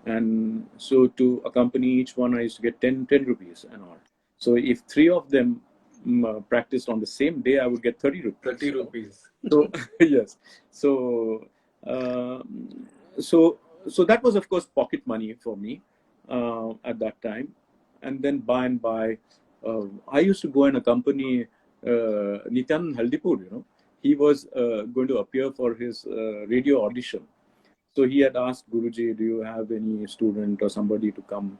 And so to accompany each one, I used to get 10 rupees an hour. So if three of them practiced on the same day, I would get 30 rupees. 30 rupees. So yes, so so so that was of course pocket money for me at that time. And then by and by, I used to go and accompany Nityan Haldipur. He was going to appear for his radio audition. So he had asked Guruji, "Do you have any student or somebody to come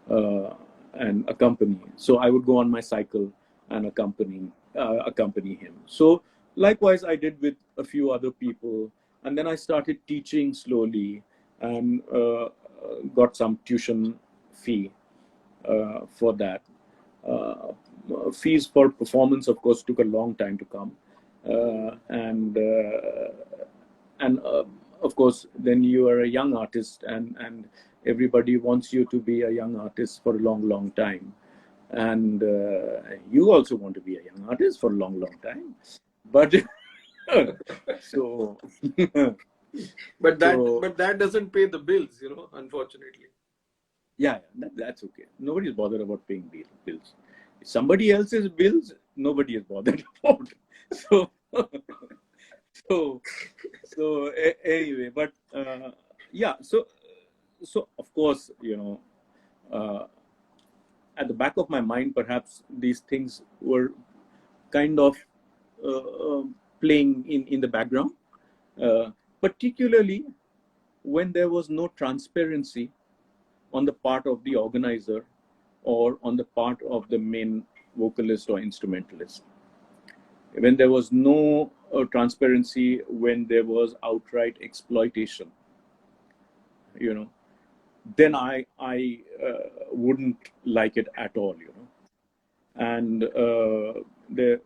uh, and accompany?" So I would go on my cycle and accompany him. So likewise, I did with a few other people, and then I started teaching slowly and got some tuition fee for that. Uh, Fees for performance, of course, took a long time to come, and of course, then you are a young artist, and everybody wants you to be a young artist for a long time, and you also want to be a young artist for a long time, but so But so that doesn't pay the bills, unfortunately. yeah, that's okay. Nobody's bothered about paying bills. Somebody else's bills, nobody is bothered about. So, so, anyway, but yeah, so of course, uh, at the back of my mind, perhaps these things were kind of playing in the background, particularly when there was no transparency on the part of the organizer or on the part of the main vocalist or instrumentalist. When there was no transparency, when there was outright exploitation, then I wouldn't like it at all, And there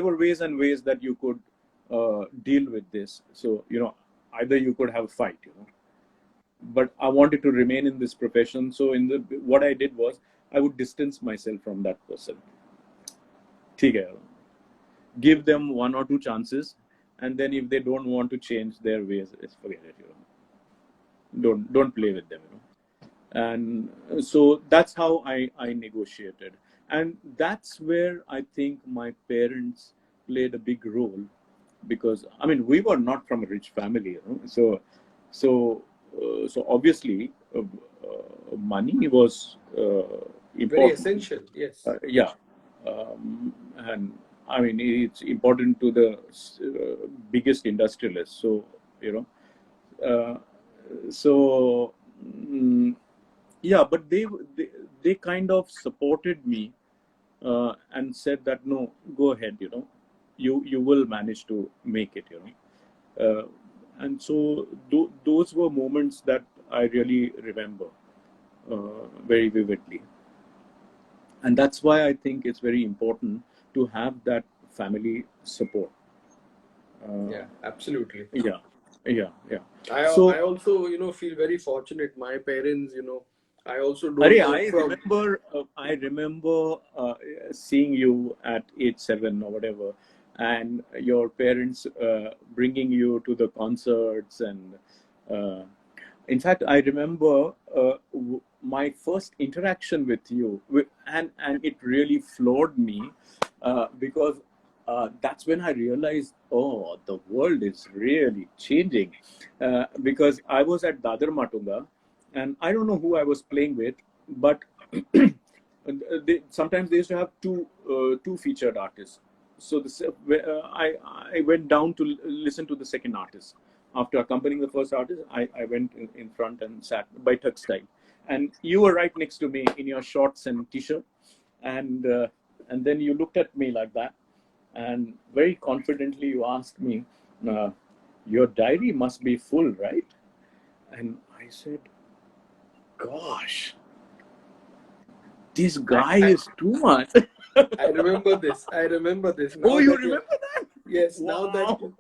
were ways and ways that you could deal with this. So either you could have a fight, but I wanted to remain in this profession. So what I did was I would distance myself from that person. ठीक है, give them one or two chances, and then if they don't want to change their ways, forget it. Don't play with them. And so that's how I negotiated, and that's where I think my parents played a big role, because I mean we were not from a rich family, so obviously money was Very important. essential, yes. Yeah, and I mean it's important to the biggest industrialists. So uh, so yeah, but they kind of supported me and said that no, go ahead, you will manage to make it, and so those were moments that I really remember very vividly. And that's why I think it's very important to have that family support. Yeah, absolutely. Yeah, yeah, yeah. I So, also, feel very fortunate. My parents, I also don't Ari, work from. I remember seeing you at age 7 or whatever, and your parents bringing you to the concerts, and uh, in fact, I remember my first interaction with you, and it really floored me because that's when I realized, oh, the world is really changing. Because I was at Dadar Matunga, and I don't know who I was playing with, but sometimes they used to have two featured artists. So I went down to listen to the second artist. After accompanying the first artist, I went in front and sat by Tug style, and you were right next to me in your shorts and t-shirt, and then you looked at me like that, and very confidently you asked me, uh, "Your diary must be full, right?" And I said, "Gosh, this I, guy I, is too much." I remember this. I remember this. Oh, Now you that you, remember that? yes, now that Wow.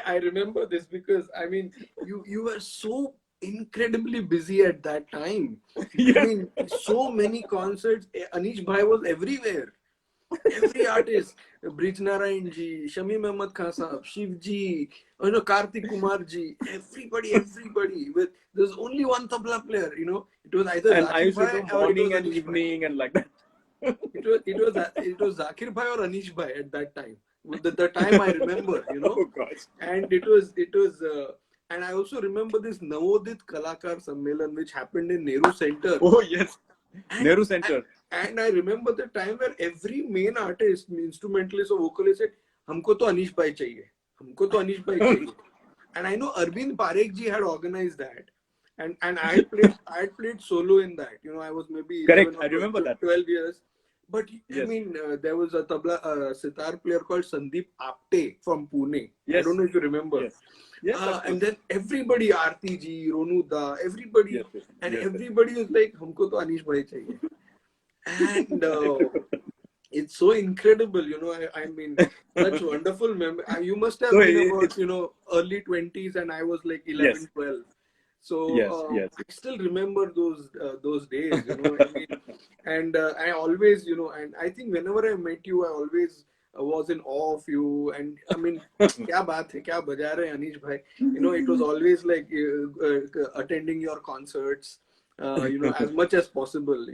I remember this because I mean, you were so incredibly busy at that time. I Yes. mean, so many concerts. Anish Bhai was everywhere. Every artist, Brij Narayan ji, Shamim Ahmad Khan Sahab, Shiv ji, Kartik Kumar ji, everybody. With there's only one tabla player. It was either And I Zakir used to Bhai do or it was morning and Anish Bhai. evening and like that. It was Zakir Bhai or Anish Bhai at that time. The time I remember, Oh gosh. and it was. And I also remember this Navodit Kalakar Sammelan which happened in Nehru Center. Oh yes, And, Nehru and Center. and I remember the time where every main artist, instrumentalist or vocalist said, "हमको तो अनीश भाई चाहिए, हमको तो अनीश भाई चाहिए." And I know Arvind Parekh ji had organized that, and I had played solo in that. I was maybe Correct. 11 I or remember that. 12 years. But I Yes. mean, there was a tabla sitar player called Sandeep Apte from Pune. I Yes. don't know if you remember. Yes. Yes. Of And course. then everybody, Aarti ji, Ronu da, everybody, Yes. Yes. and Yes. everybody was like, "हमको तो अनीश भाई चाहिए." And it's so incredible, I mean, such wonderful memory. You must have So been about, it's early 20s, and I was like yes. 11, 12. So Yes. Yes. I still remember those days, I mean, and I always, and I think whenever I met you, I always was in awe of you. And I mean, क्या बात है, क्या बजा रहे हैं अनीश भाई? It was always like attending your concerts, as much as possible,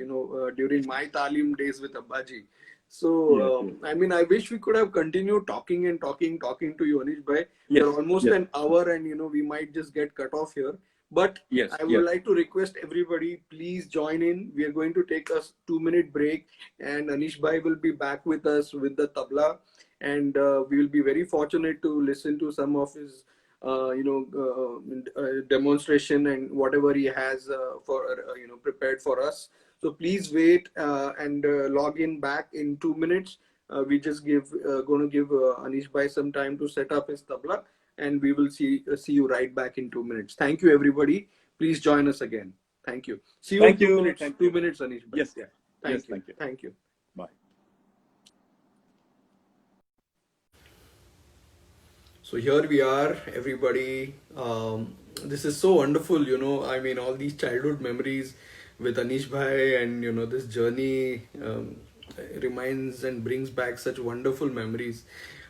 during my Talim days with Abbaji. So, Yes. Yes. I mean, I wish we could have continued talking and talking to you, Anish bhai. Yes. We're almost Yes. an hour, and we might just get cut off here. But Yes. I would Yes. like to request everybody, please join in. We are going to take a 2-minute break, and Anish bhai will be back with us with the tabla, and we will be very fortunate to listen to some of his demonstration and whatever he has prepared for us. So please wait and log in back in 2 minutes. We just going to give Anish bhai some time to set up his tabla, and we will see you right back in 2 minutes. Thank you, everybody. Please join us again. Thank you. See you Thank in 2 you. minutes. Thank 2 minutes, Anish bhai. Yes. Yeah. Yes. Thank you. Thank you. Thank you. Bye. So here we are, everybody. This is so wonderful, I mean, all these childhood memories with Anish bhai, and this journey reminds and brings back such wonderful memories.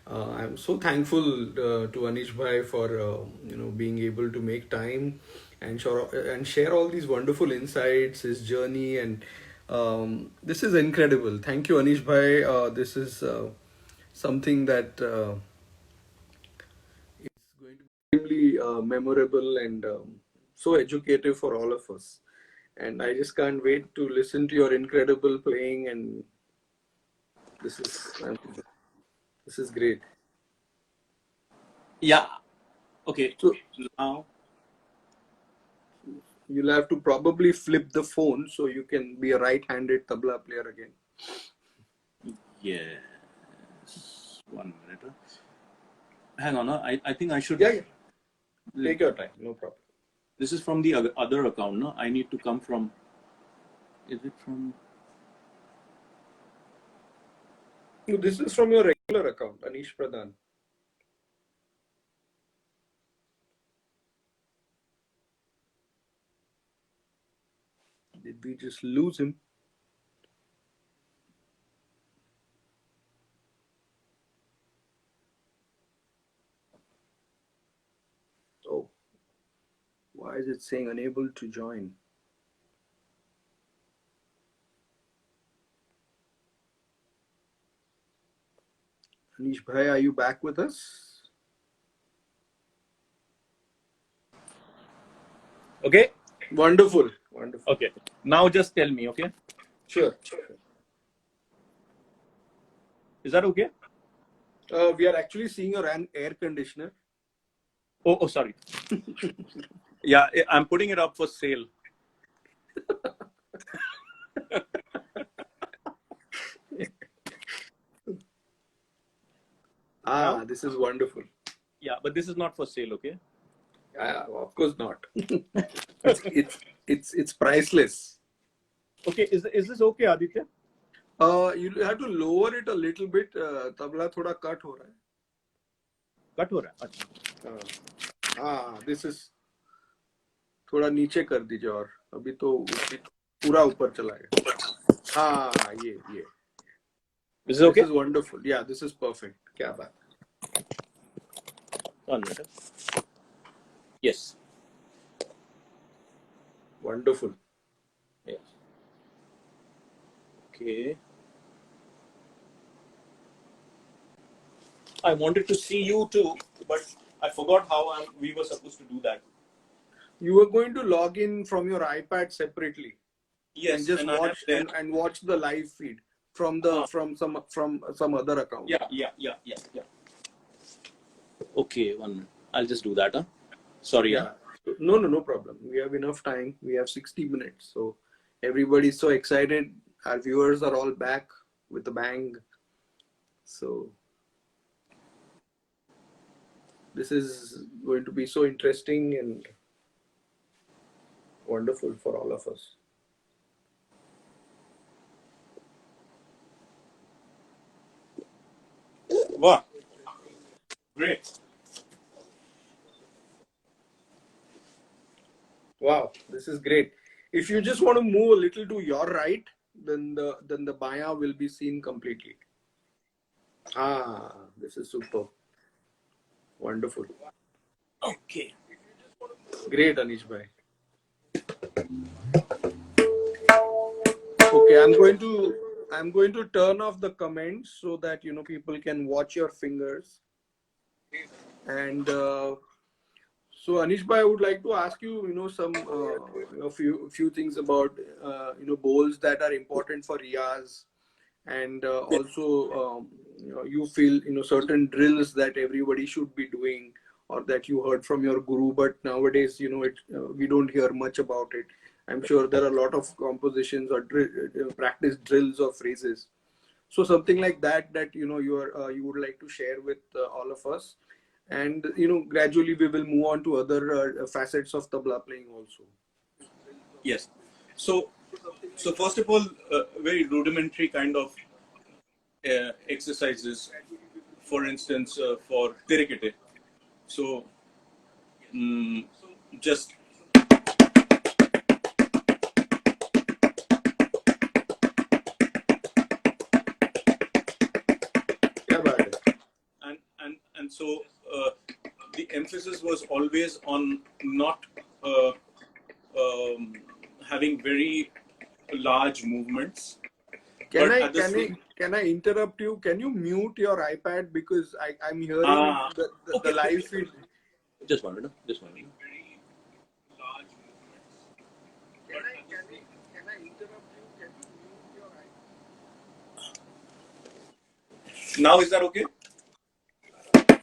I'm so thankful to Anish bhai for being able to make time and share all these wonderful insights, his journey, and this is incredible. Thank you, Anish bhai. This is something that. It's going to be extremely memorable and so educative for all of us. And I just can't wait to listen to your incredible playing. And this is great. Yeah. Okay. So Now. you'll have to probably flip the phone so you can be a right-handed tabla player again. Yes. 1 minute. Hang on. I think I should. Yeah. Take your time. No problem. This is from the other account. No, I need to come from. Is it from? No, this is from your regular account, Anish Pradhan. Did we just lose him? Oh, why is it saying unable to join? Anish bhai, are you back with us? Okay. Wonderful. Okay. Now just tell me. Okay. Sure. Is that okay? We are actually seeing your air conditioner. Oh, sorry. Yeah, I'm putting it up for sale. This is wonderful. Yeah, but this is not for sale, okay? Of course not. it's priceless. Okay, is this okay, Aditya? You have to lower it a little bit. Tabla thoda cut ho raha hai. Cut हो रहा है. अच्छा. This is थोड़ा नीचे कर दीजिए और अभी तो पूरा ऊपर चला गया. ये Is it This okay? is wonderful. Yeah, this is perfect. Kya baat. 1 minute. Yes. Wonderful. Yes. Okay. I wanted to see you too, but I forgot how we were supposed to do that. You are going to log in from your iPad separately and Yes, just and I am watch there. and watch the live feed from some other account. Yeah. Okay, 1 minute. I'll just do that. Huh? Sorry. Huh? Yeah. No problem. We have enough time. We have 60 minutes. So everybody's so excited. Our viewers are all back with a bang. So this is going to be so interesting and wonderful for all of us. Wow. Great. Wow, this is great. If you just want to move a little to your right, then the baya will be seen completely. Ah, this is super. Wonderful. Okay. Great, Anish bhai. Okay, I'm going to turn off the comments so that people can watch your fingers. And so Anish bhai, I would like to ask you, some a few things about bowls that are important for Riyaz, and also you feel certain drills that everybody should be doing or that you heard from your guru, but nowadays we don't hear much about it. I'm sure there are a lot of compositions or practice drills or phrases. So something like that you would like to share with all of us, and gradually we will move on to other facets of tabla playing also. Yes. So, first of all, very rudimentary kind of exercises. For instance, for tirikete. So, mm, just क्या बात है? and so the emphasis was always on not um, having very large movements, Can but I at the can I same can I interrupt you? Can you mute your iPad because I'm hearing the okay, live feed. just 1 minute, just 1 minute. Can I interrupt you? Can you mute your iPad? Now is that okay?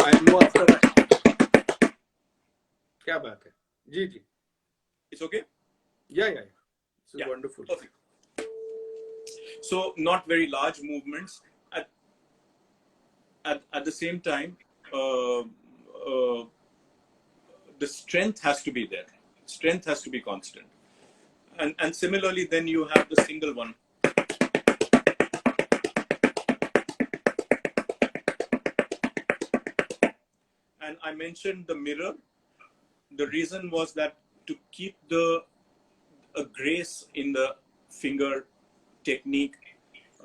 I know after that. क्या बात है? जी जी. It's okay. Yeah. This is Yeah, wonderful. perfect. So not very large movements. At the same time, the strength has to be there. Strength has to be constant. And similarly, then you have the single one. And I mentioned the mirror. The reason was that to keep a grace in the finger technique,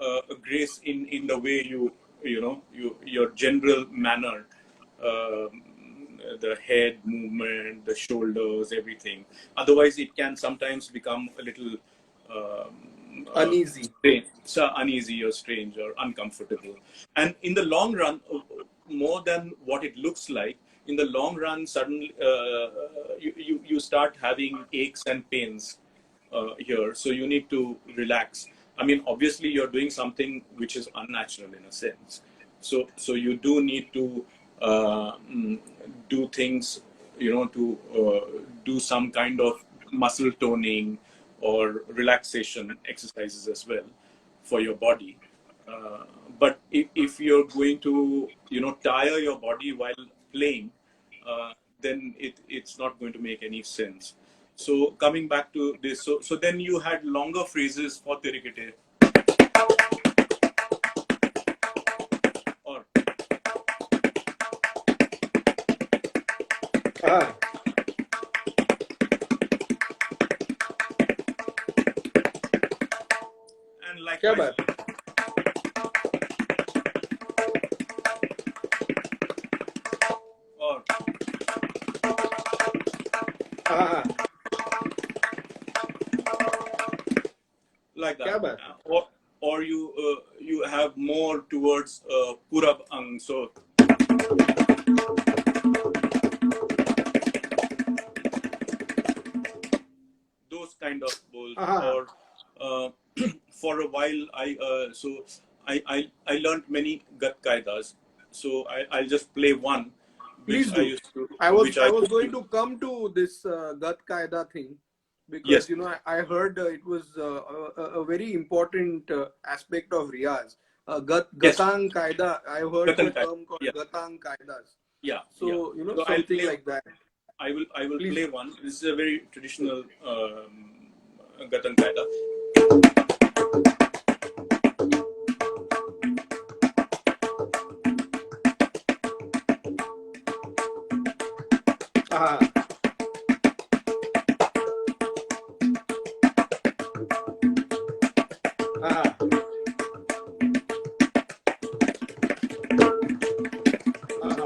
a grace in the way your general manner, the head movement, the shoulders, everything. Otherwise, it can sometimes become a little Uneasy. strange, so uneasy or strange or uncomfortable. And in the long run, more than what it looks like, in the long run, suddenly you start having aches and pains here. So you need to relax. I mean, obviously, you're doing something which is unnatural in a sense. So you do need to do things, to do some kind of muscle toning or relaxation exercises as well for your body. Uh, but if you're going to, tire your body while playing, then it's not going to make any sense. So coming back to this, so then you had longer phrases for tirikete. Or Ah, and क्या likewise, बात है? हाँ, like क्या that. बात है? Or you have more towards Purab Ang. So those kind of bowls. हाँ, Or for a while I learned many Gat Kaidas. So I'll just play one, please do. which I I was used going to. to come to this Gat Qaeda thing because Yes, you know I heard it was a very important aspect of Riyaz. yes, Gatang Qaeda. I heard the Gatan Kaida. term called Yeah, Gatang Qaidas. yeah, yeah. So you know So I'll something play. like that. I will Please play do. one. This is a very traditional Gatan Kaida. हाँ, हाँ, हाँ,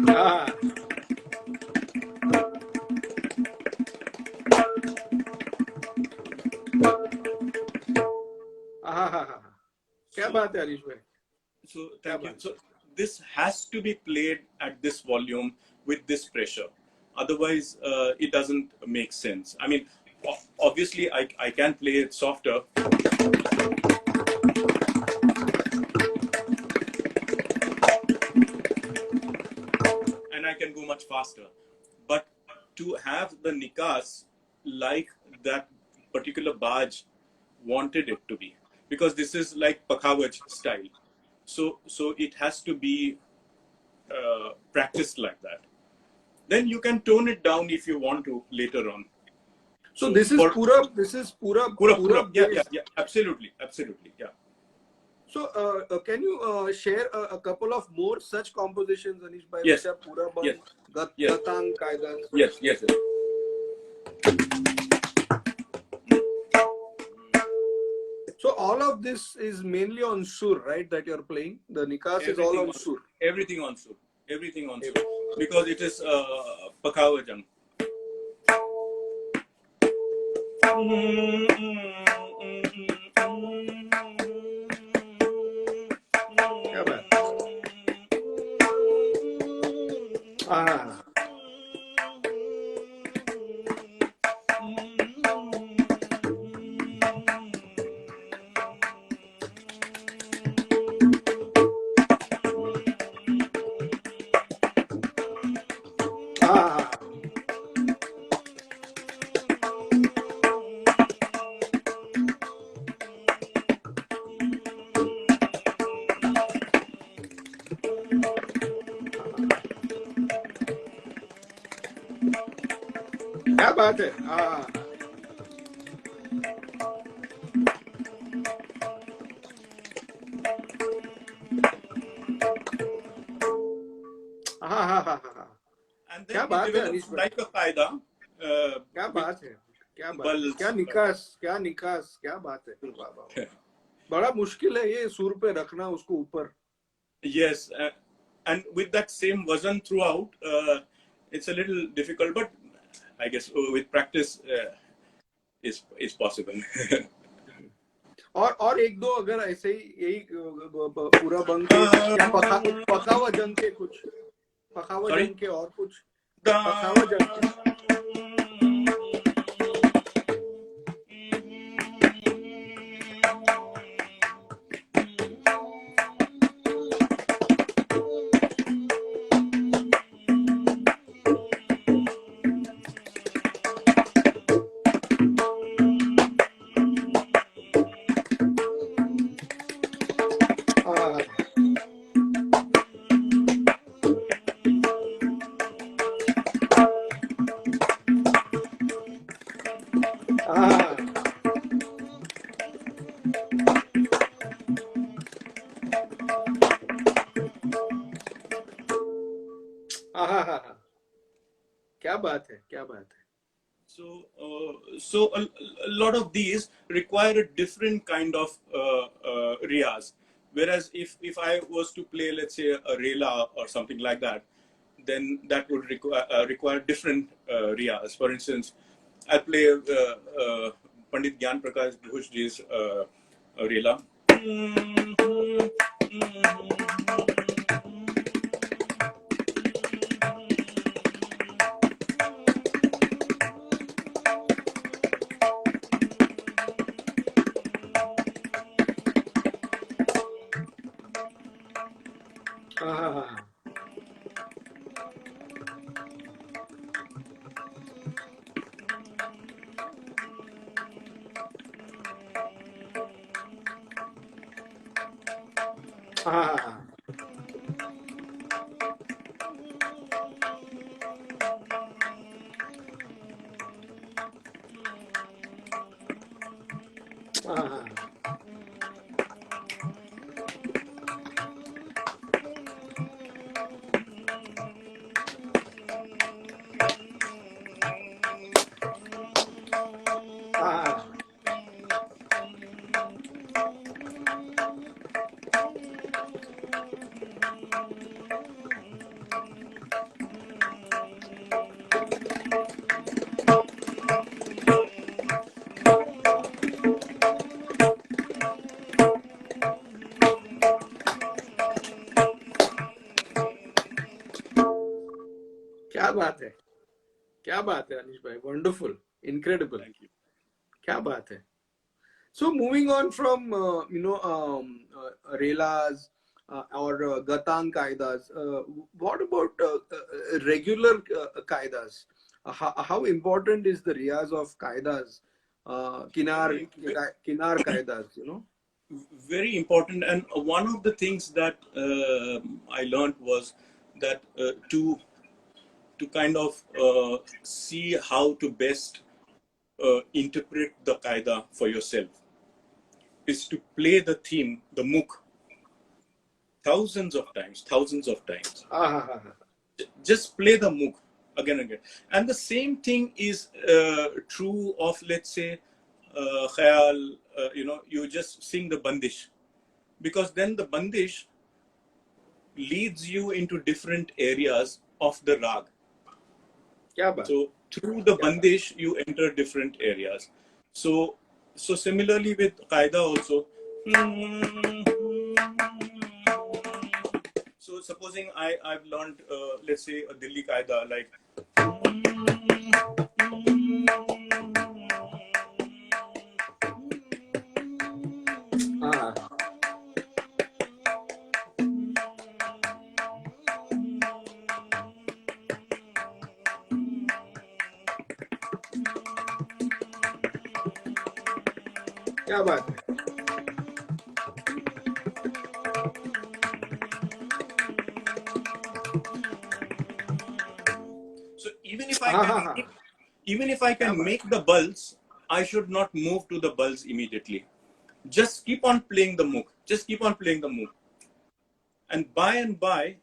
हाँ, हाँ, हाँ, हाँ, क्या So बात है हरीश भाई? So क्या thank you. बात? So this has to be played at this volume with this pressure. Otherwise, it doesn't make sense. I mean, obviously, I can play it softer, and I can go much faster. But to have the nikas like that particular Baj wanted it to be, because this is like Pakhawaj style. So it has to be practiced like that. Then you can tone it down if you want to later on. So So for this is Purab, Purab yeah, yeah, based. yeah, absolutely, absolutely, yeah. So, can you share a couple of more such compositions, Anish Bhai, which Yes, are yes, Purabang, yes, Gatang, Kaidas? yes, yes, yes. So, all of this is mainly on sur, right? That you're playing. The Nikas is all Everything on on sur. everything on sur, everything on sur, Everything. because it is Pakawajang. क्या बात? Ah, ah, क्या बात है? And then क्या it बात है develops Anish भाई? like a qaida क्या with बात है? क्या बात है? bulbs. क्या निकास? क्या बात है? वाह वाह वाह। बड़ा मुश्किल है ये सुर पे रखना उसको ऊपर। Yes, and with that same wazn throughout, it's a little difficult, but I guess with practice is possible. और एक दो अगर ऐसे ही यही पूरा बंग के या पकावा जंग के कुछ पकावा Sorry. जंग के और कुछ Da- पकावा जंग के हाँ हाँ हाँ हाँ हाँ क्या बात है क्या बात है So a lot of these require a different kind of riyaz, Whereas if I was to play, let's say, a rela or something like that, then that would require different riyas. For instance, I play Pandit Gyan Prakash Ghoshji's rela. Ah, ah, ah, ah. क्या बात है, क्या बात है अनीश भाई, wonderful, incredible, Thank you. क्या बात है. So moving on from relas or gatang kaidas, what about regular kaidas? How important is the riyaz of kaidas? Kinar Very, kinar kaidas, you know? very important. And one of the things that I learned was that to kind of see how to best interpret the qaida for yourself is to play the theme, the mukh, thousands of times. Ah, Just play the mukh again and again. And the same thing is true of, let's say, khayal, you just sing the bandish. Because then the bandish leads you into different areas of the rag. क्या बात, So through the क्या बात. bandish, you enter different areas. So similarly with qaida also. So supposing I've learned, let's say, a Delhi qaida like. Ah, क्या बात है. So Ah, even if I क्या can बात. make the bulls, I should not move to the bulls immediately. Just keep on playing the mukh. Just keep on playing the mukh. And by,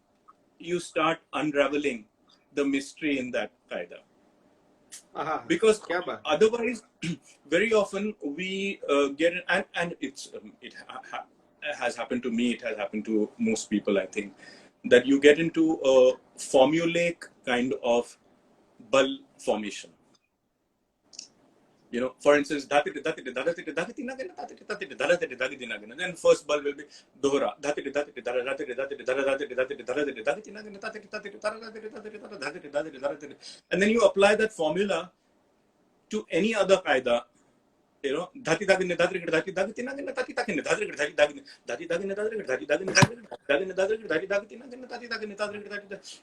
you start unraveling the mystery in that qaida. Ah, Because क्या बात. otherwise, very often we get it, and it has happened to me. It has happened to most people, I think, that you get into a formulaic kind of bal formation. For instance, then first ball will be dohra. And then you apply that formula to any other qaida.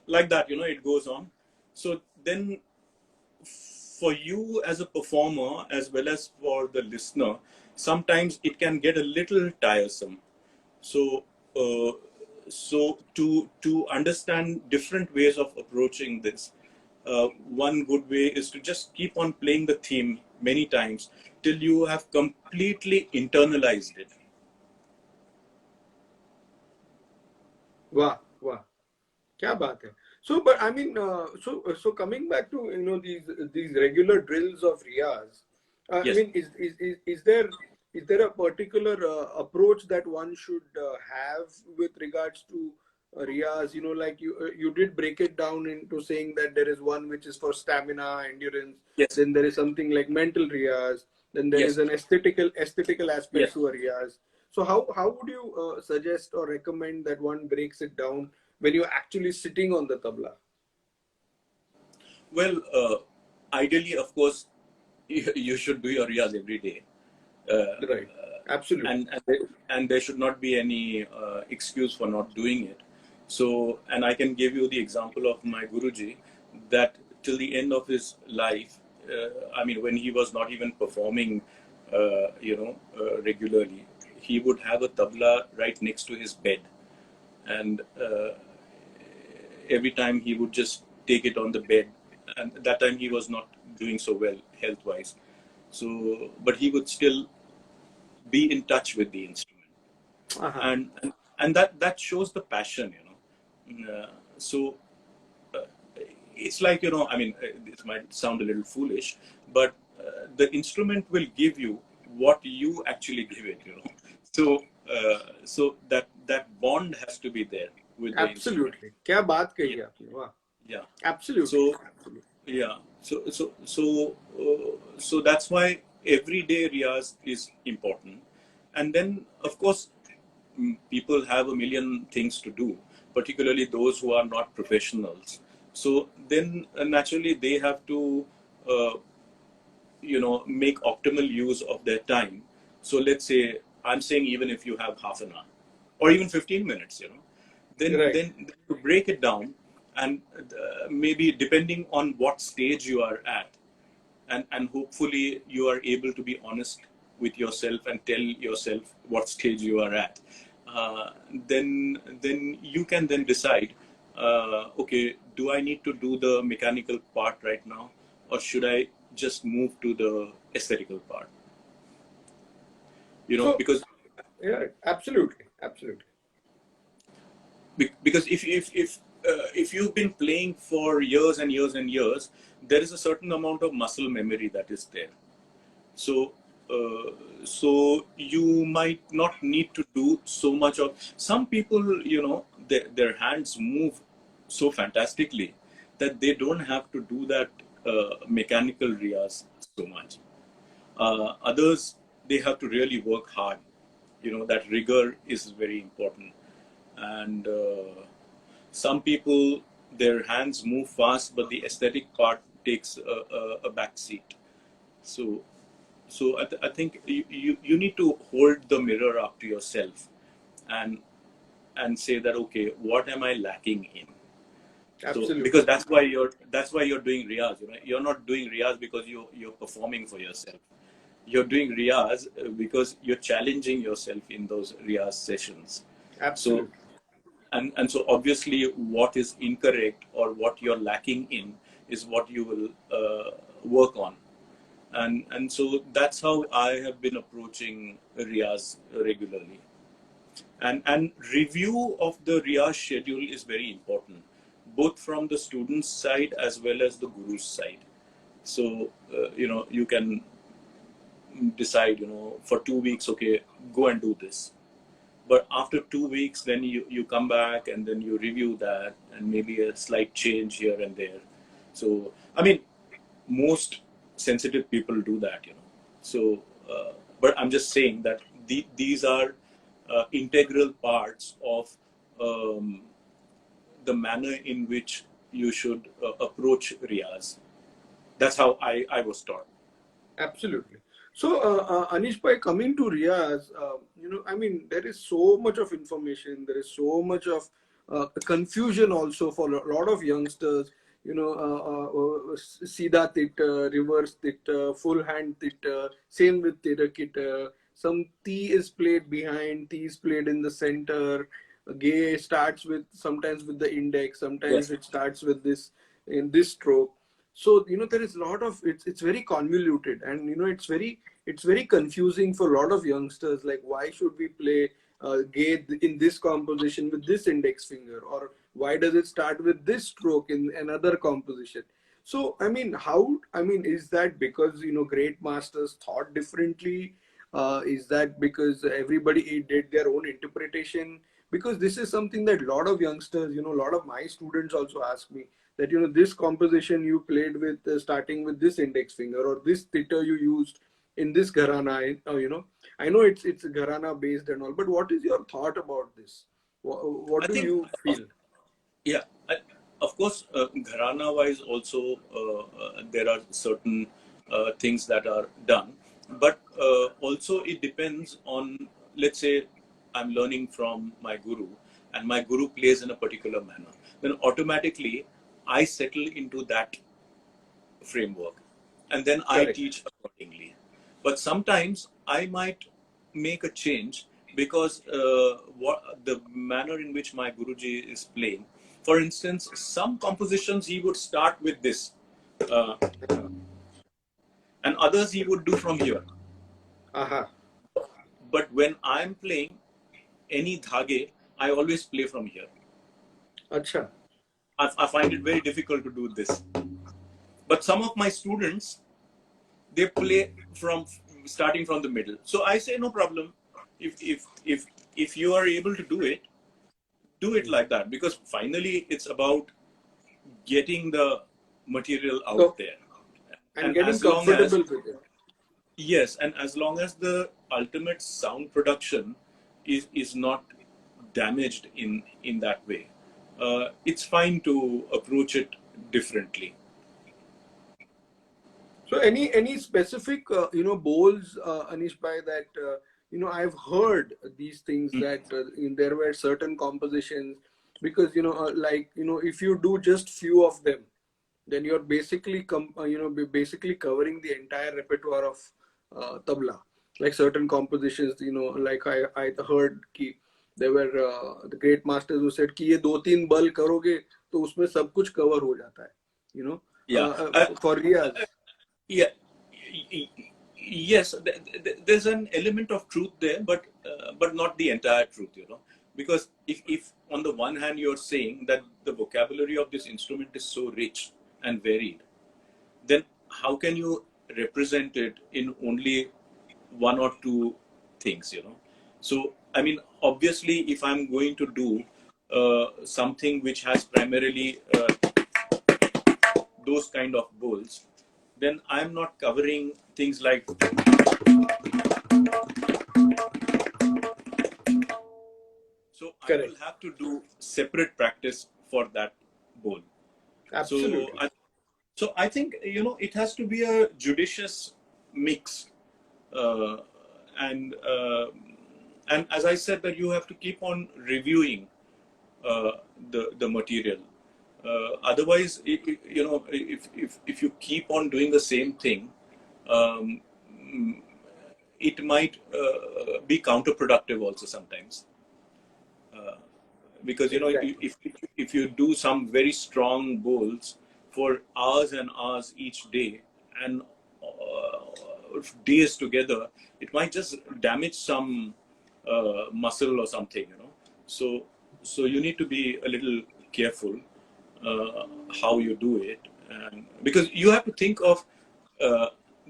Like that, it goes on. So then for you as a performer as well as for the listener, sometimes it can get a little tiresome. So to understand different ways of approaching this, one good way is to just keep on playing the theme many times till you have completely internalized it. वाह वाह, क्या बात है. So, but I mean, so coming back to these regular drills of riyaz, I Yes. mean, is there is there a particular approach that one should have with regards to riyas? You know, like you did break it down into saying that there is one which is for stamina, endurance. Yes, Then there is something like mental riyas. Then there is yes, an aesthetical aspect yes. to a riyas. So how would you suggest or recommend that one breaks it down when you're actually sitting on the tabla? Well, ideally, of course, you should do your riyaz every day. Right. And Absolutely. and there should not be any excuse for not doing it. So, and I can give you the example of my Guruji, that till the end of his life, I mean, when he was not even performing, regularly, he would have a tabla right next to his bed, and every time he would just take it on the bed, and at that time he was not doing so well health wise, so but he would still be in touch with the instrument, Uh-huh. and that shows the passion, you know. So uh, it's like, I mean, this might sound a little foolish, but the instrument will give you what you actually give it, you know. So so that bond has to be there with the instrument. Absolutely. क्या बात Yeah, कही आपने वाह. yeah. Absolutely. So Absolutely. yeah, so that's why everyday riyaz is important, and then of course, people have a million things to do, particularly those who are not professionals. So then naturally they have to uh, make optimal use of their time. So let's say, I'm saying, even if you have half an hour or even 15 minutes, then Right. then to break it down, and maybe depending on what stage you are at, and hopefully you are able to be honest with yourself and tell yourself what stage you are at, uh, then you can then decide, okay, do I need to do the mechanical part right now, or should I just move to the aesthetical part, So because yeah, absolutely. Absolutely. because if you've been playing for years and years and years, there is a certain amount of muscle memory that is there. So so you might not need to do so much of. Some people, their hands move so fantastically that they don't have to do that mechanical riyas so much. Others, they have to really work hard. That rigor is very important. And some people, their hands move fast, but the aesthetic part takes a back seat. So, so I think you need to hold the mirror up to yourself, and say that, okay, what am I lacking in? So because Absolutely. that's why you're doing riyaz. You're not doing riyaz because you're performing for yourself. You're doing riyaz because you're challenging yourself in those riyaz sessions. So Absolutely. and so obviously what is incorrect or what you're lacking in is what you will work on, and so that's how I have been approaching riyaz regularly. And review of the riyaz schedule is very important, both from the student's side as well as the guru's side. So you can decide, for 2 weeks, okay, go and do this. But after 2 weeks, then you come back and then you review that, and maybe a slight change here and there. So I mean, most sensitive people do that, so but I'm just saying that these are integral parts of um, the manner in which you should approach riyaz. That's how I was taught. Absolutely. So, Anish, by coming to Riyaz, I mean, there is so much of information, there is so much of confusion also for a lot of youngsters. Sida tit, reverse tit, full hand tit, same with tirakit. Some T is played behind, T is played in the center. Gay starts with sometimes with the index, sometimes Yes. it starts with this in this stroke. So there is a lot of it's very convoluted, and it's very confusing for a lot of youngsters, like why should we play gay in this composition with this index finger, or why does it start with this stroke in another composition? So I mean, is that because great masters thought differently, Is that because everybody did their own interpretation? Because this is something that a lot of youngsters, a lot of my students also ask me that, this composition you played with, starting with this index finger, or this titter you used in this gharana, I know it's gharana based and all, but what is your thought about this? What I do think, you feel? yeah, of course, Gharana wise also there are certain things that are done, but also it depends on, let's say, I'm learning from my guru, and my guru plays in a particular manner. Then automatically I settle into that framework, and then I Correct. teach accordingly. But sometimes I might make a change because what the manner in which my Guruji is playing. For instance, some compositions he would start with this, uh, and others he would do from here. Aha. But when I'm playing any dhage, I always play from here. Acha. I find it very difficult to do this. But some of my students, they play from starting from the middle. So I say no problem. If you are able to do it like that, because finally it's about getting the material out So, there. and And getting as long as, comfortable with it. yes, and as long as the ultimate sound production is not damaged in that way, it's fine to approach it differently. So any specific bowls, Anish bhai, that I've heard these things Mm. that there were certain compositions, because like if you do just few of them, then you're basically basically covering the entire repertoire of tabla. Like certain compositions, like I heard ki there were the great masters who said कि ये दो तीन बल करोगे तो उसमें सब कुछ cover हो जाता है, you know Yeah. for Riyaz. Yeah, yes, there's an element of truth there, but not the entire truth, because if on the one hand you're saying that the vocabulary of this instrument is so rich and varied, then how can you represent it in only one or two things, So, I mean, obviously, if I'm going to do something which has primarily those kind of bowls, then I'm not covering things like, so I will Correct. have to do separate practice for that bowl. So Absolutely. I think it has to be a judicious mix, uh, and uh, and as I said, that you have to keep on reviewing uh, the material. Otherwise, if you keep on doing the same thing, um, it might be counterproductive also sometimes. Because Exactly. if you do some very strong bowls for hours and hours each day, and days together, it might just damage some muscle or something, so you need to be a little careful uh, how you do it, and because you have to think of uh,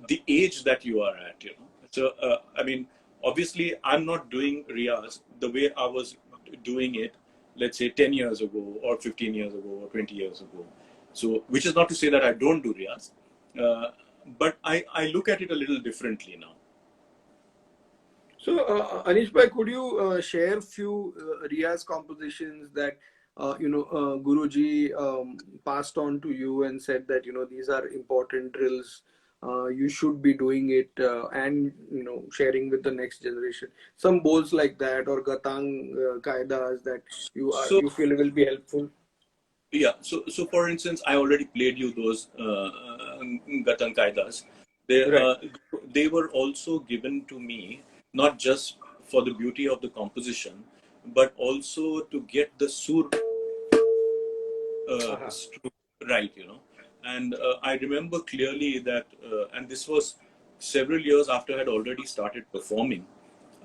the age that you are at, so I mean, obviously I'm not doing riyaz the way I was doing it, let's say 10 years ago or 15 years ago or 20 years ago. So which is not to say that I don't do riyaz, uh, but I look at it a little differently now. So, Anish bhai, could you share few Riyaz compositions that Guruji passed on to you and said that these are important drills. You should be doing it and sharing with the next generation. Some bowls like that or gatang kaidas that So you feel will be helpful. yeah, so for instance, I already played you those Gatan Kaidas. Right. They were also given to me not just for the beauty of the composition, but also to get the sur Aha. right, And I remember clearly that, and this was several years after I had already started performing.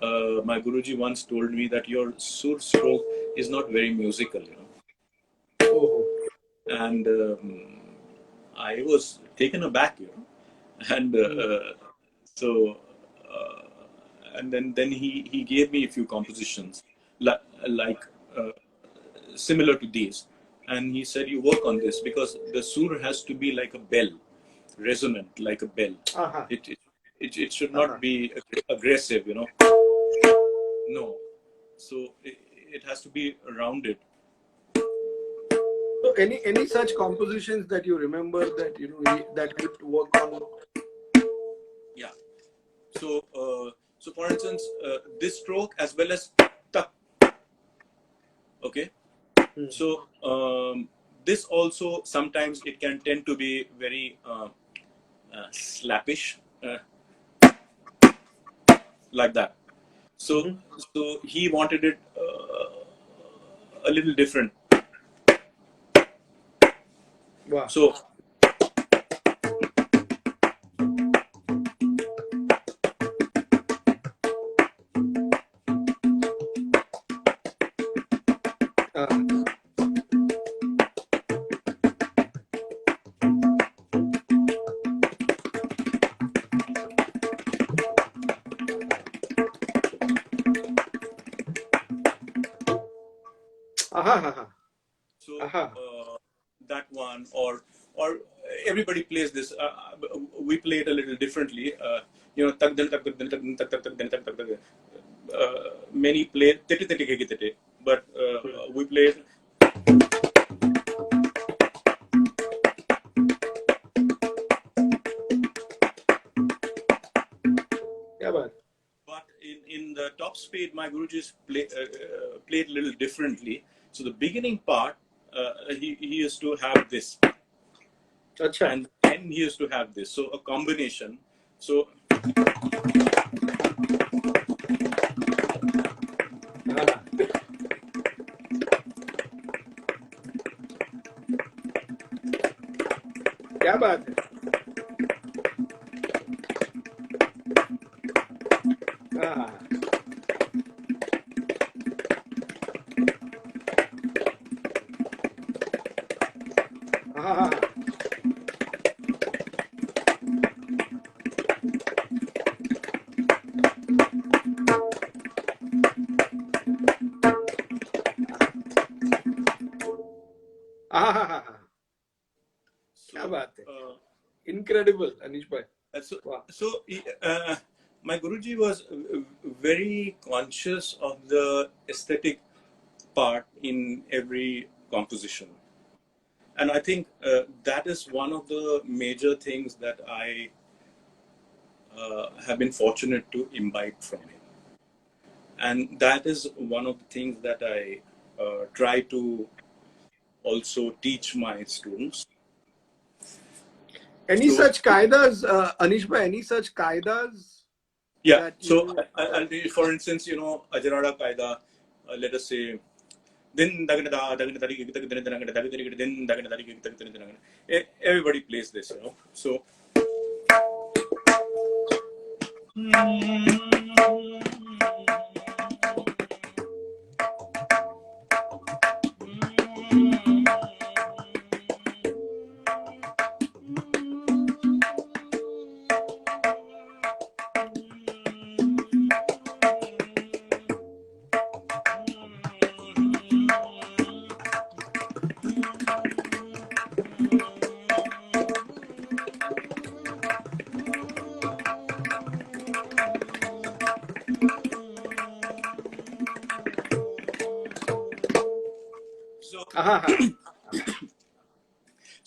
My Guruji once told me that your sur stroke is not very musical, Oh. and I was taken aback, and Hmm. so uh, and then he gave me a few compositions like similar to these, and he said, you work on this because the sur has to be like a bell, resonant like a bell. Uh-huh. It should not be aggressive, no. So it has to be rounded. So any such compositions that you remember that that helped work on? Yeah. So for instance, this stroke as well as tak. Okay. So this also sometimes it can tend to be very slappish, like that. So so he wanted it a little different. Wow. So so that one, or everybody plays this. We play it a little differently. Tak dan tak dan tak dan tak tak dan tak tak tak. Many play tete tete ke tete, but we play. Yeah, but in the top speed, my Guruji's played a little differently. So the beginning part, he used to have this, and then he used to have this. So a combination. So क्या बात है? क्या बात है? Incredible, Aneesh bhai. So my Guruji was very conscious of the aesthetic part in every composition. And I think that is one of the major things that I have been fortunate to imbibe from him. And that is one of the things that I try to also teach my students. Any such kaidas, Aneesh bhai, any such kaidas? Yeah, so I'll do, for instance, Ajarada Kaida, let us say, everybody plays this, So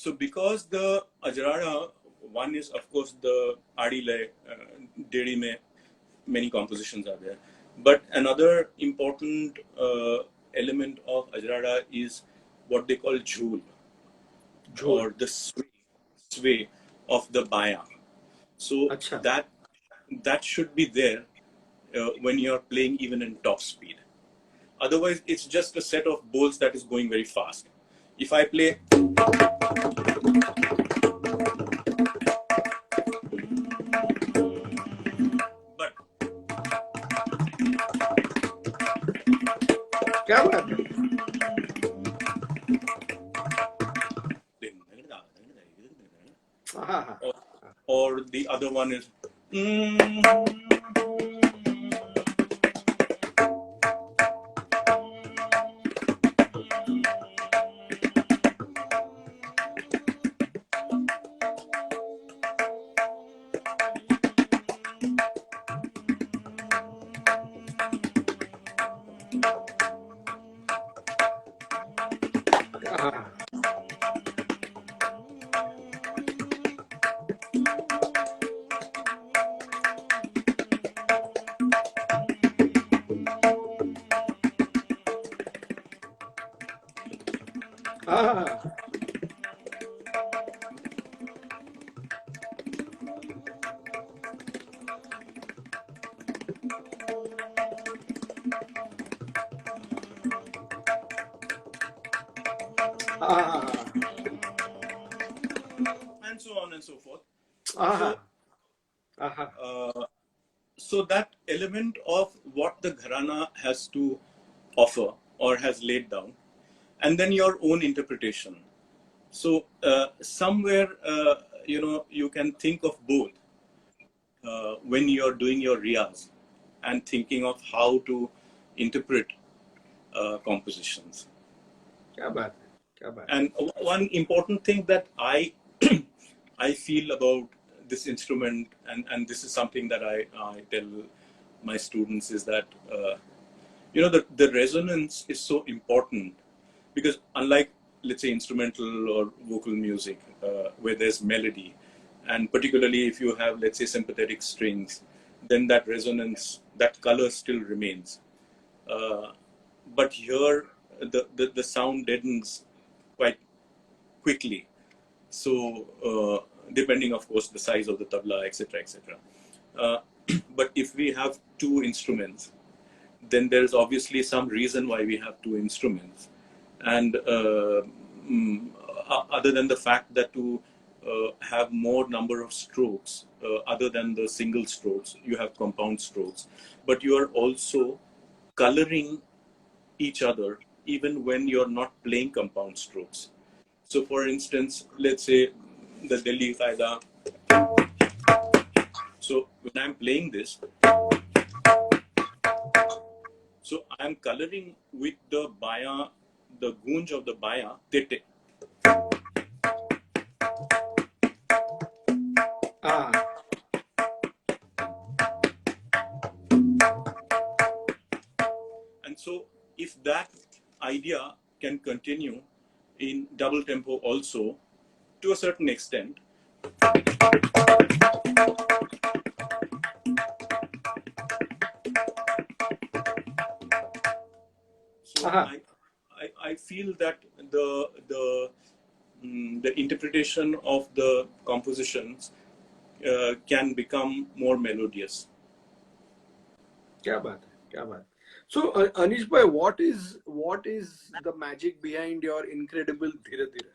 So because the Ajarada, one is of course the Adile, Dedi mein, many compositions are there. But another important element of Ajarada is what they call jhool, or the sway of the baya. So that should be there when you're playing even in top speed. Otherwise, it's just a set of bowls that is going very fast. If I play क्या बात है? or the other one is Ah, ah, ah, and so on and so forth. So, ah, ah, uh, so that element of what the gharana has to offer or has laid down, and then your own interpretation. So somewhere, you can think of both when you're doing your riyaz and thinking of how to interpret compositions. क्या बात है, क्या बात And one important thing that I feel about this instrument, and this is something that I tell my students, is that the resonance is so important, because unlike, let's say, instrumental or vocal music, where there's melody, and particularly if you have, let's say, sympathetic strings, then that resonance, that color still remains. uh, but here the sound deadens quite quickly. So depending, of course, the size of the tabla, etc., etc. uh, but if we have two instruments, then there's obviously some reason why we have two instruments. And other than the fact that to have more number of strokes, other than the single strokes, you have compound strokes, but you are also coloring each other even when you're not playing compound strokes. So, for instance, let's say the Delhi Qaida. So, when I'm playing this, so I'm coloring with the baya, the gunj of the baya, tete. ah, And so, if that idea can continue in double tempo also, to a certain extent, so ah, I feel that the interpretation of the compositions can become more melodious. क्या बात है, क्या बात. So Anish bhai, what is the magic behind your incredible dhire dhire?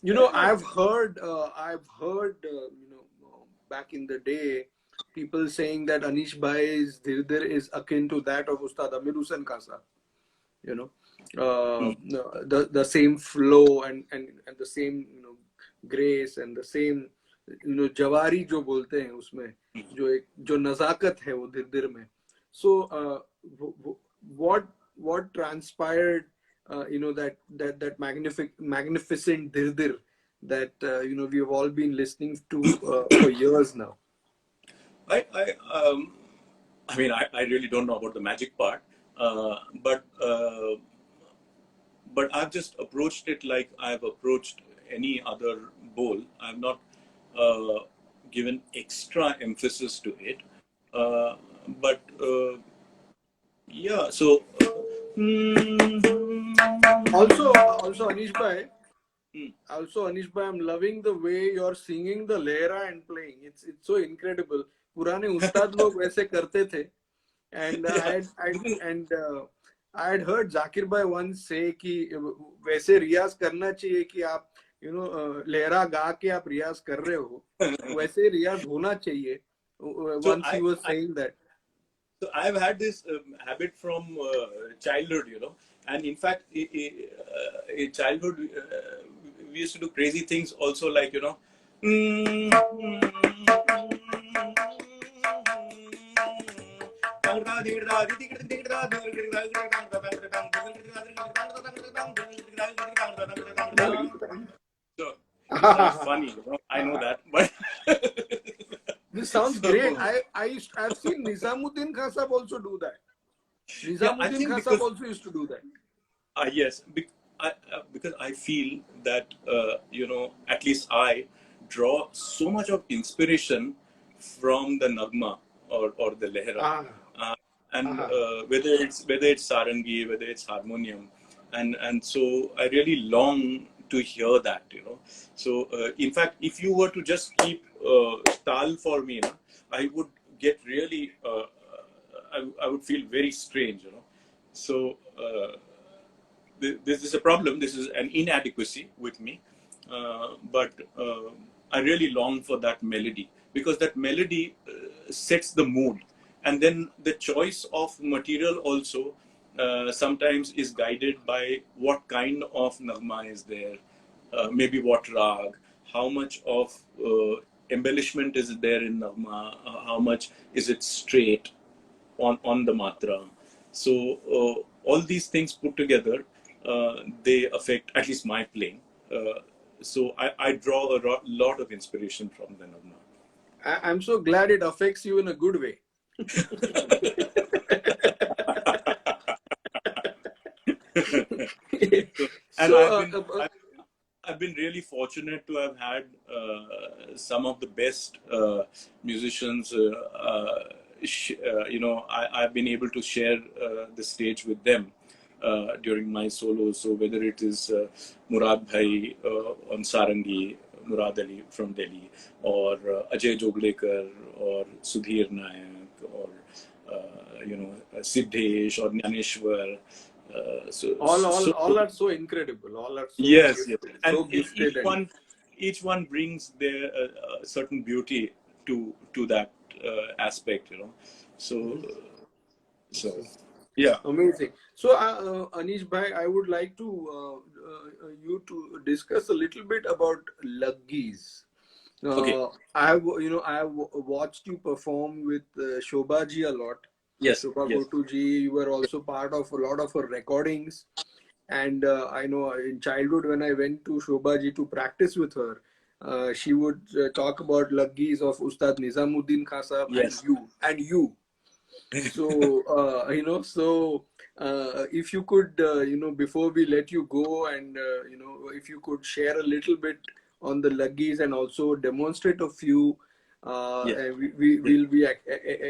You know, I've heard, back in the day, people saying that Anish bhai's dhire dhire is akin to that of Ustad Amir Hussain Kasa. You know, the same flow and the same, grace and the same, जवारी जो बोलते हैं उसमें, जो नजाकत है वो धीर धीर में. So what transpired, that magnificent dhir dhir that we've all been listening to for years now. I, I, um, I mean, I really don't know about the magic part, uh, but uh, but I've just approached it like I've approached any other bowl. I've not uh, given extra emphasis to it, but yeah. So. Also Anish bhai, Hmm. I'm loving the way you're singing the lehra and playing. It's so incredible. पुराने उस्ताद लोग वैसे करते थे. And Yeah. I had heard Zakir bhai once say कि वैसे रियाज करना चाहिए कि आप लहरा गा के आप रियाज कर रहे हो, वैसे रियाज होना चाहिए. So Once he was saying that. So I've had this habit from childhood, and in fact, in childhood, we used to do crazy things also, like, so it sounds funny, I know that, but This sounds great. so I've seen Nizamuddin Khan Sahab also do that. Yeah, I Nizamuddin think Khan Sahab because also used to do that. yes, because I feel that at least I draw so much of inspiration from the nagma or the lehra, Ah, uh, and ah. whether it's sarangi, whether it's harmonium, and so I really long to hear that. So in fact, if you were to just keep tal for me, na, I would get really. I would feel very strange. So. This is a problem. This is an inadequacy with me. But I really long for that melody because that melody sets the mood. And then the choice of material also sometimes is guided by what kind of nagma is there, maybe what rag, how much of embellishment is there in nagma, how much is it straight on the matra. So all these things put together, they affect at least my playing. So I draw a lot of inspiration from the nagma. I'm so glad it affects you in a good way. So, and So, I've been really fortunate to have had some of the best musicians. I've been able to share the stage with them during my solos. So whether it is Murad Bhai on Sarangi, Murad Ali from Delhi, or Ajay Joglekar, or Sudhir Nayak, or Siddhesh or Nyaneshwar. all are so incredible. All are so Yes, yes, gifted, and so gifted, and each one brings their certain beauty to that aspect. So so yeah. amazing. So, Anish bhai, I would like to you to discuss a little bit about Luggis. Okay. I have watched you perform with Shobha ji a lot. Yes. Shobha Yes. Gotu ji, you were also part of a lot of her recordings. And I know in childhood when I went to Shobha ji to practice with her, she would talk about Luggis of Ustad Nizamuddin Khan Sahab Yes. and you. So, if you could, before we let you go, and if you could share a little bit on the Luggis and also demonstrate a few, Yes. and we Yes. will be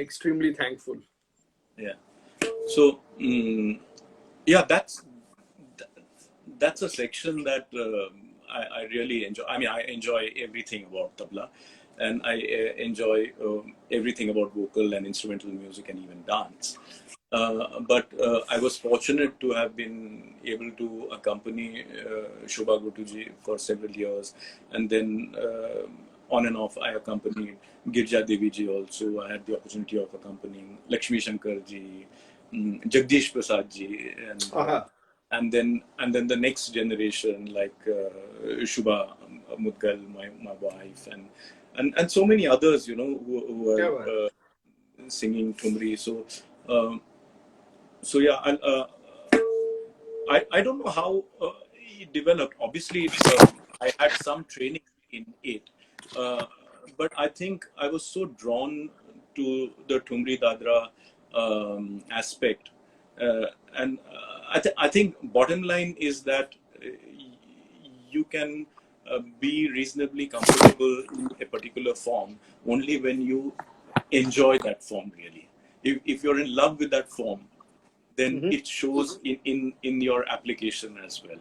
extremely thankful. Yeah. So yeah, that's a section that I really enjoy. I mean, I enjoy everything about tabla, and I enjoy everything about vocal and instrumental music and even dance. But I was fortunate to have been able to accompany Shobha Gotuji for several years, and then on and off I accompanied Girja Devi ji also. I had the opportunity of accompanying Lakshmi Shankar ji, Jagdish Prasad ji, Aha. and then the next generation like Shubha Mudgal, my wife, and so many others, who क्या are बात है? singing Tumri. Um, so yeah, I don't know how it developed. Obviously, I had some training in it, uh, but I think I was so drawn to the Tumri Dadra aspect, and I think bottom line is that you can be reasonably comfortable in a particular form only when you enjoy that form really. If you're in love with that form, then Mhm. it shows in your application as well.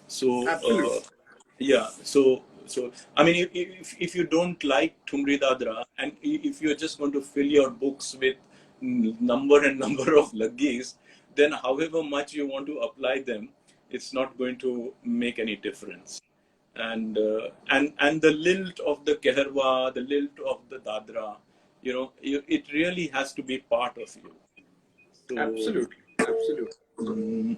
So Absolutely. yeah, so I mean, if you don't like Tumri Dadra and if you're just going to fill your books with number and number of laggis, then however much you want to apply them, it's not going to make any difference. And the lilt of the Keherwa, the lilt of the Dadra, it really has to be part of you. So. Absolutely. Absolutely.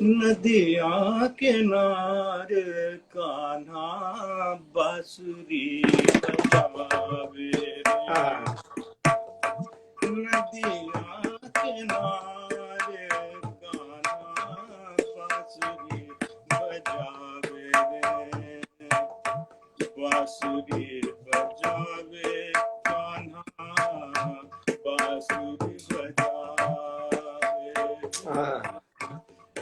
Mm, नदिया किनारे कान्हा बांसुरी बजावे रे नदिया किनारे कान्हा बांसुरी बजावे रे बांसुरी बजावे कान्हा बांसुरी बजावे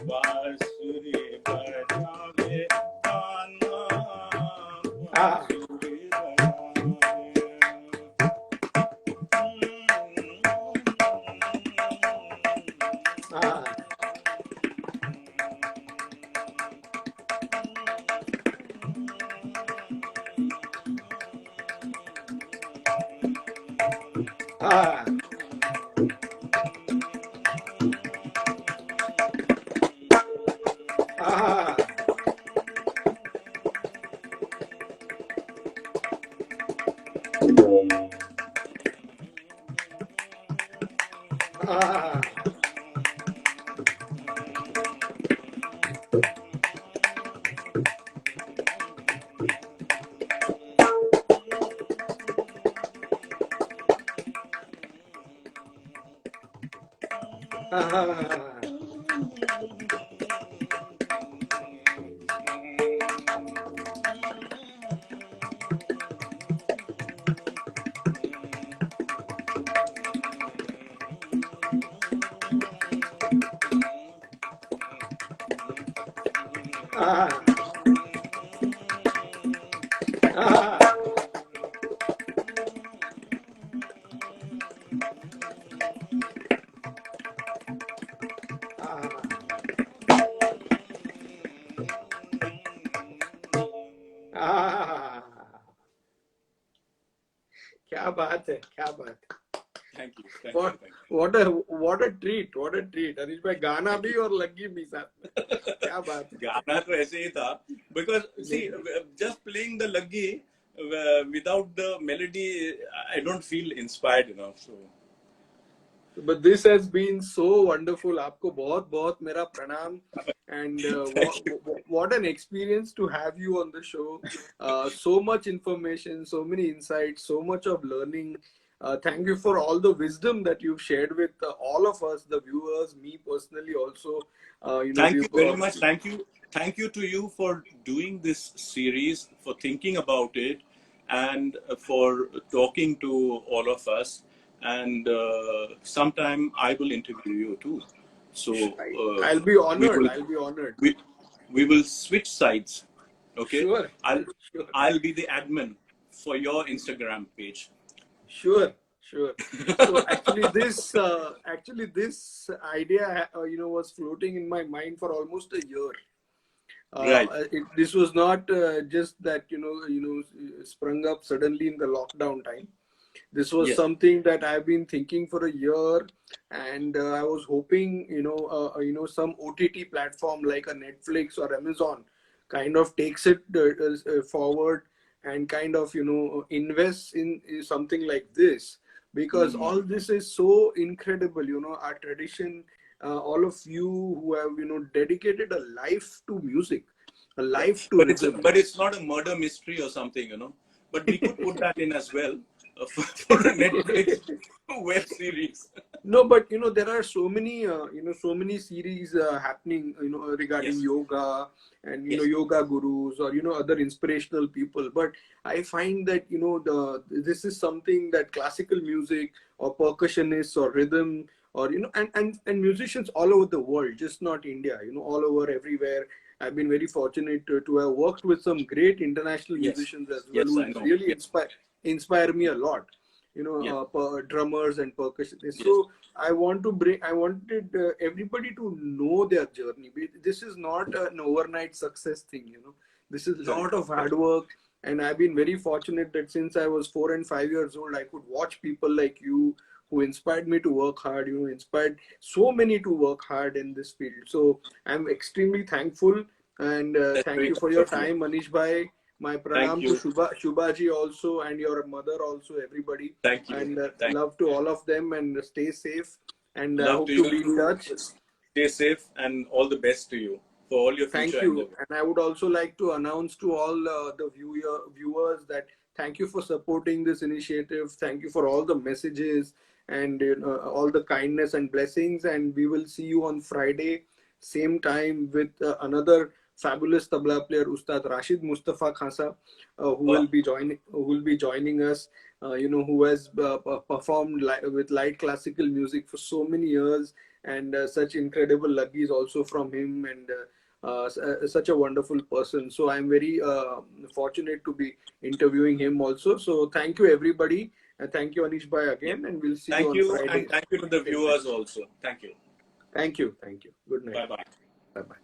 बांसुरी बजावे कान्हा बांसुरी क्या बात है, क्या बात है. Thank you. What a treat, what a treat. Anish भाई गाना भी और लग्गी भी साथ में. क्या बात है. गाना तो ऐसे ही था because see just playing the laggi without the melody I don't feel inspired enough so But this has been so wonderful. आपको बहुत बहुत मेरा प्रणाम. And what an experience to have you on the show. So much information, so many insights, so much of learning. Thank you for all the wisdom that you've shared with all of us, the viewers, me personally also. Thank you very much. Thank you to you for doing this series, for thinking about it, and for talking to all of us. And sometime I will interview you too. So I'll be honored. I'll be honored. We will switch sides. Okay. Sure. I'll be the admin for your Instagram page. Sure. So actually, this idea, was floating in my mind for almost a year. Right. This was not just that sprung up suddenly in the lockdown time. This was something that I've been thinking for a year, and I was hoping some OTT platform like a Netflix or Amazon kind of takes it forward and kind of invests in something like this, because all this is so incredible. Our tradition, all of you who have dedicated a life to music, a life to rhythm. But it's not a murder mystery or something, but we could put that in as well for a Netflix web series. No, but there are so many series happening regarding yoga and yoga gurus or other inspirational people. But I find that this is something that classical music or percussionists or rhythm or and musicians all over the world, just not India, all over everywhere. I've been very fortunate to have worked with some great international musicians as well, who really inspire me a lot. Drummers and percussionists. So I wanted everybody to know their journey. This is not an overnight success thing. This is a lot of hard work. And I've been very fortunate that since I was 4 and 5 years old, I could watch people like you who inspired me to work hard, inspired so many to work hard in this field. So I'm extremely thankful, and thank you for your time, Manish bhai. My pranam to Shubhaji also, and your mother also, everybody. Thank you. And love to all of them, and stay safe. And hope to be in touch. Stay safe, and all the best to you. for all your Thank future you. endeavors. And I would also like to announce to all the viewers that thank you for supporting this initiative. Thank you for all the messages and all the kindness and blessings. And we will see you on Friday, same time, with another fabulous tabla player, Ustad Rashid Mustafa Khasa, Wow. who will be joining us. Who has performed with light classical music for so many years, and such incredible luggies also from him, and such a wonderful person. So I'm very fortunate to be interviewing him also. So thank you everybody, and thank you Anish bhai Yeah. again, and we'll see you Thank on you, Friday. and thank you to the Same time. viewers also. Thank you. Thank you. Good night. Bye bye. Bye bye.